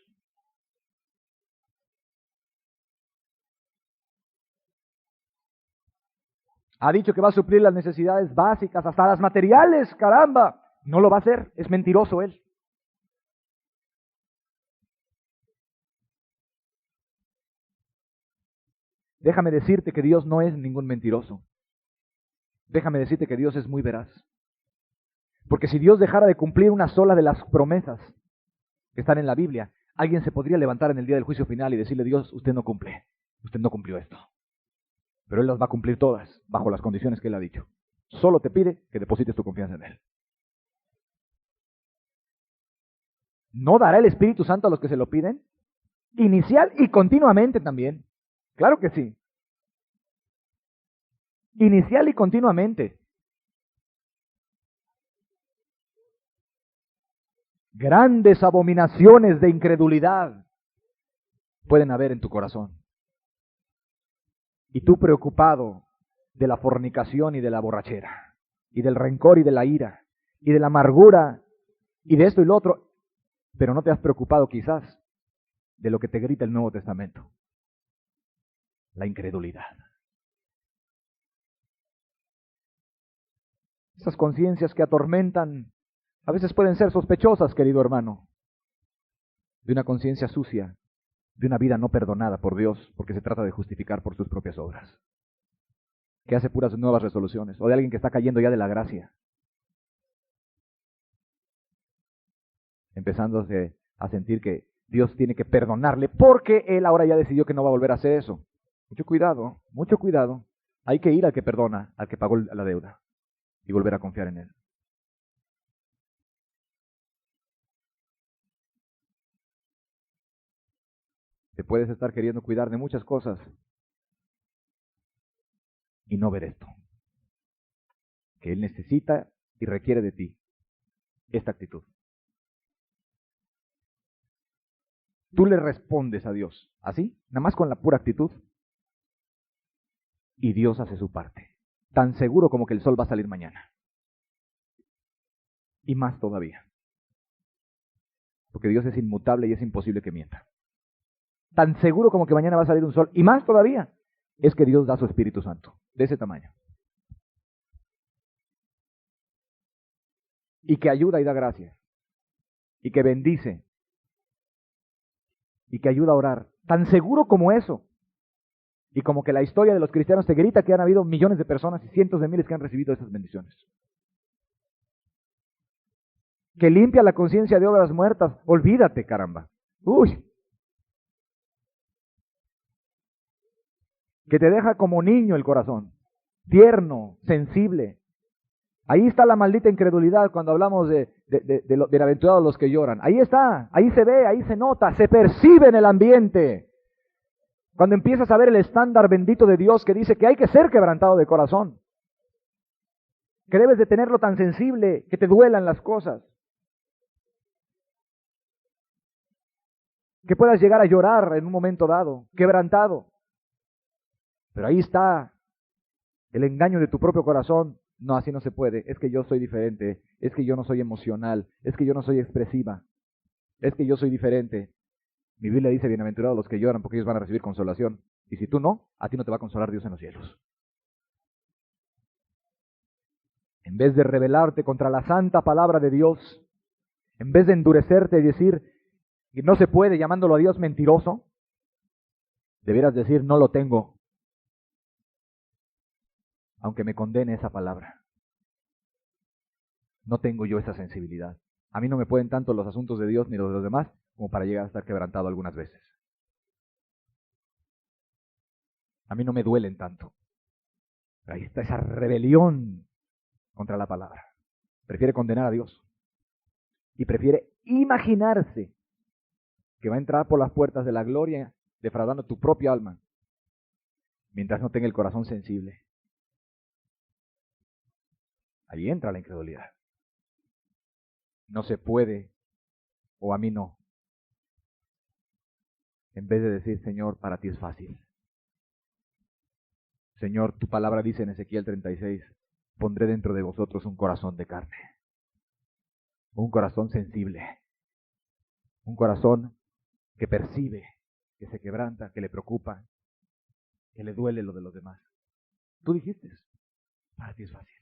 Ha dicho que va a suplir las necesidades básicas, hasta las materiales, caramba. No lo va a hacer, es mentiroso Él. Déjame decirte que Dios no es ningún mentiroso. Déjame decirte que Dios es muy veraz. Porque si Dios dejara de cumplir una sola de las promesas que están en la Biblia, alguien se podría levantar en el día del juicio final y decirle, Dios, usted no cumple, usted no cumplió esto. Pero Él las va a cumplir todas, bajo las condiciones que Él ha dicho. Solo te pide que deposites tu confianza en Él. ¿No dará el Espíritu Santo a los que se lo piden? Inicial y continuamente también. Claro que sí. Inicial y continuamente. Grandes abominaciones de incredulidad pueden haber en tu corazón. Y tú preocupado de la fornicación y de la borrachera, y del rencor y de la ira, y de la amargura, y de esto y lo otro, pero no te has preocupado quizás de lo que te grita el Nuevo Testamento: la incredulidad. Esas conciencias que atormentan a veces pueden ser sospechosas, querido hermano, de una conciencia sucia, de una vida no perdonada por Dios, porque se trata de justificar por sus propias obras, que hace puras nuevas resoluciones, o de alguien que está cayendo ya de la gracia, empezándose a sentir que Dios tiene que perdonarle porque él ahora ya decidió que no va a volver a hacer eso. Mucho cuidado, mucho cuidado. Hay que ir al que perdona, al que pagó la deuda, y volver a confiar en él. Te puedes estar queriendo cuidar de muchas cosas y no ver esto, que él necesita y requiere de ti esta actitud. Tú le respondes a Dios, así, nada más con la pura actitud, y Dios hace su parte, tan seguro como que el sol va a salir mañana. Y más todavía, porque Dios es inmutable y es imposible que mienta. Tan seguro como que mañana va a salir un sol, y más todavía, es que Dios da su Espíritu Santo, de ese tamaño. Y que ayuda y da gracia, y que bendice, y que ayuda a orar. Tan seguro como eso. Y como que la historia de los cristianos te grita que han habido millones de personas y cientos de miles que han recibido esas bendiciones. Que limpia la conciencia de obras muertas. Olvídate, caramba. Uy. Que te deja como niño el corazón. Tierno, sensible. Ahí está la maldita incredulidad cuando hablamos de bienaventurados los que lloran. Ahí está, ahí se ve, ahí se nota, se percibe en el ambiente. Cuando empiezas a ver el estándar bendito de Dios que dice que hay que ser quebrantado de corazón. Que debes de tenerlo tan sensible que te duelan las cosas. Que puedas llegar a llorar en un momento dado, quebrantado. Pero ahí está el engaño de tu propio corazón. No, así no se puede. Es que yo soy diferente. Es que yo no soy emocional. Es que yo no soy expresiva. Es que yo soy diferente. Mi Biblia dice: bienaventurados los que lloran, porque ellos van a recibir consolación. Y si tú no, a ti no te va a consolar Dios en los cielos. En vez de rebelarte contra la santa palabra de Dios, en vez de endurecerte y decir que no se puede, llamándolo a Dios mentiroso, debieras decir: no lo tengo, aunque me condene esa palabra. No tengo yo esa sensibilidad. A mí no me pueden tanto los asuntos de Dios ni los de los demás como para llegar a estar quebrantado algunas veces. A mí no me duelen tanto. Ahí está esa rebelión contra la palabra. Prefiere condenar a Dios. Y prefiere imaginarse que va a entrar por las puertas de la gloria defraudando tu propia alma, mientras no tenga el corazón sensible. Ahí entra la incredulidad. No se puede, o a mí no. En vez de decir: Señor, para ti es fácil. Señor, tu palabra dice en Ezequiel 36, pondré dentro de vosotros un corazón de carne, un corazón sensible, un corazón que percibe, que se quebranta, que le preocupa, que le duele lo de los demás. Tú dijiste: para ti es fácil.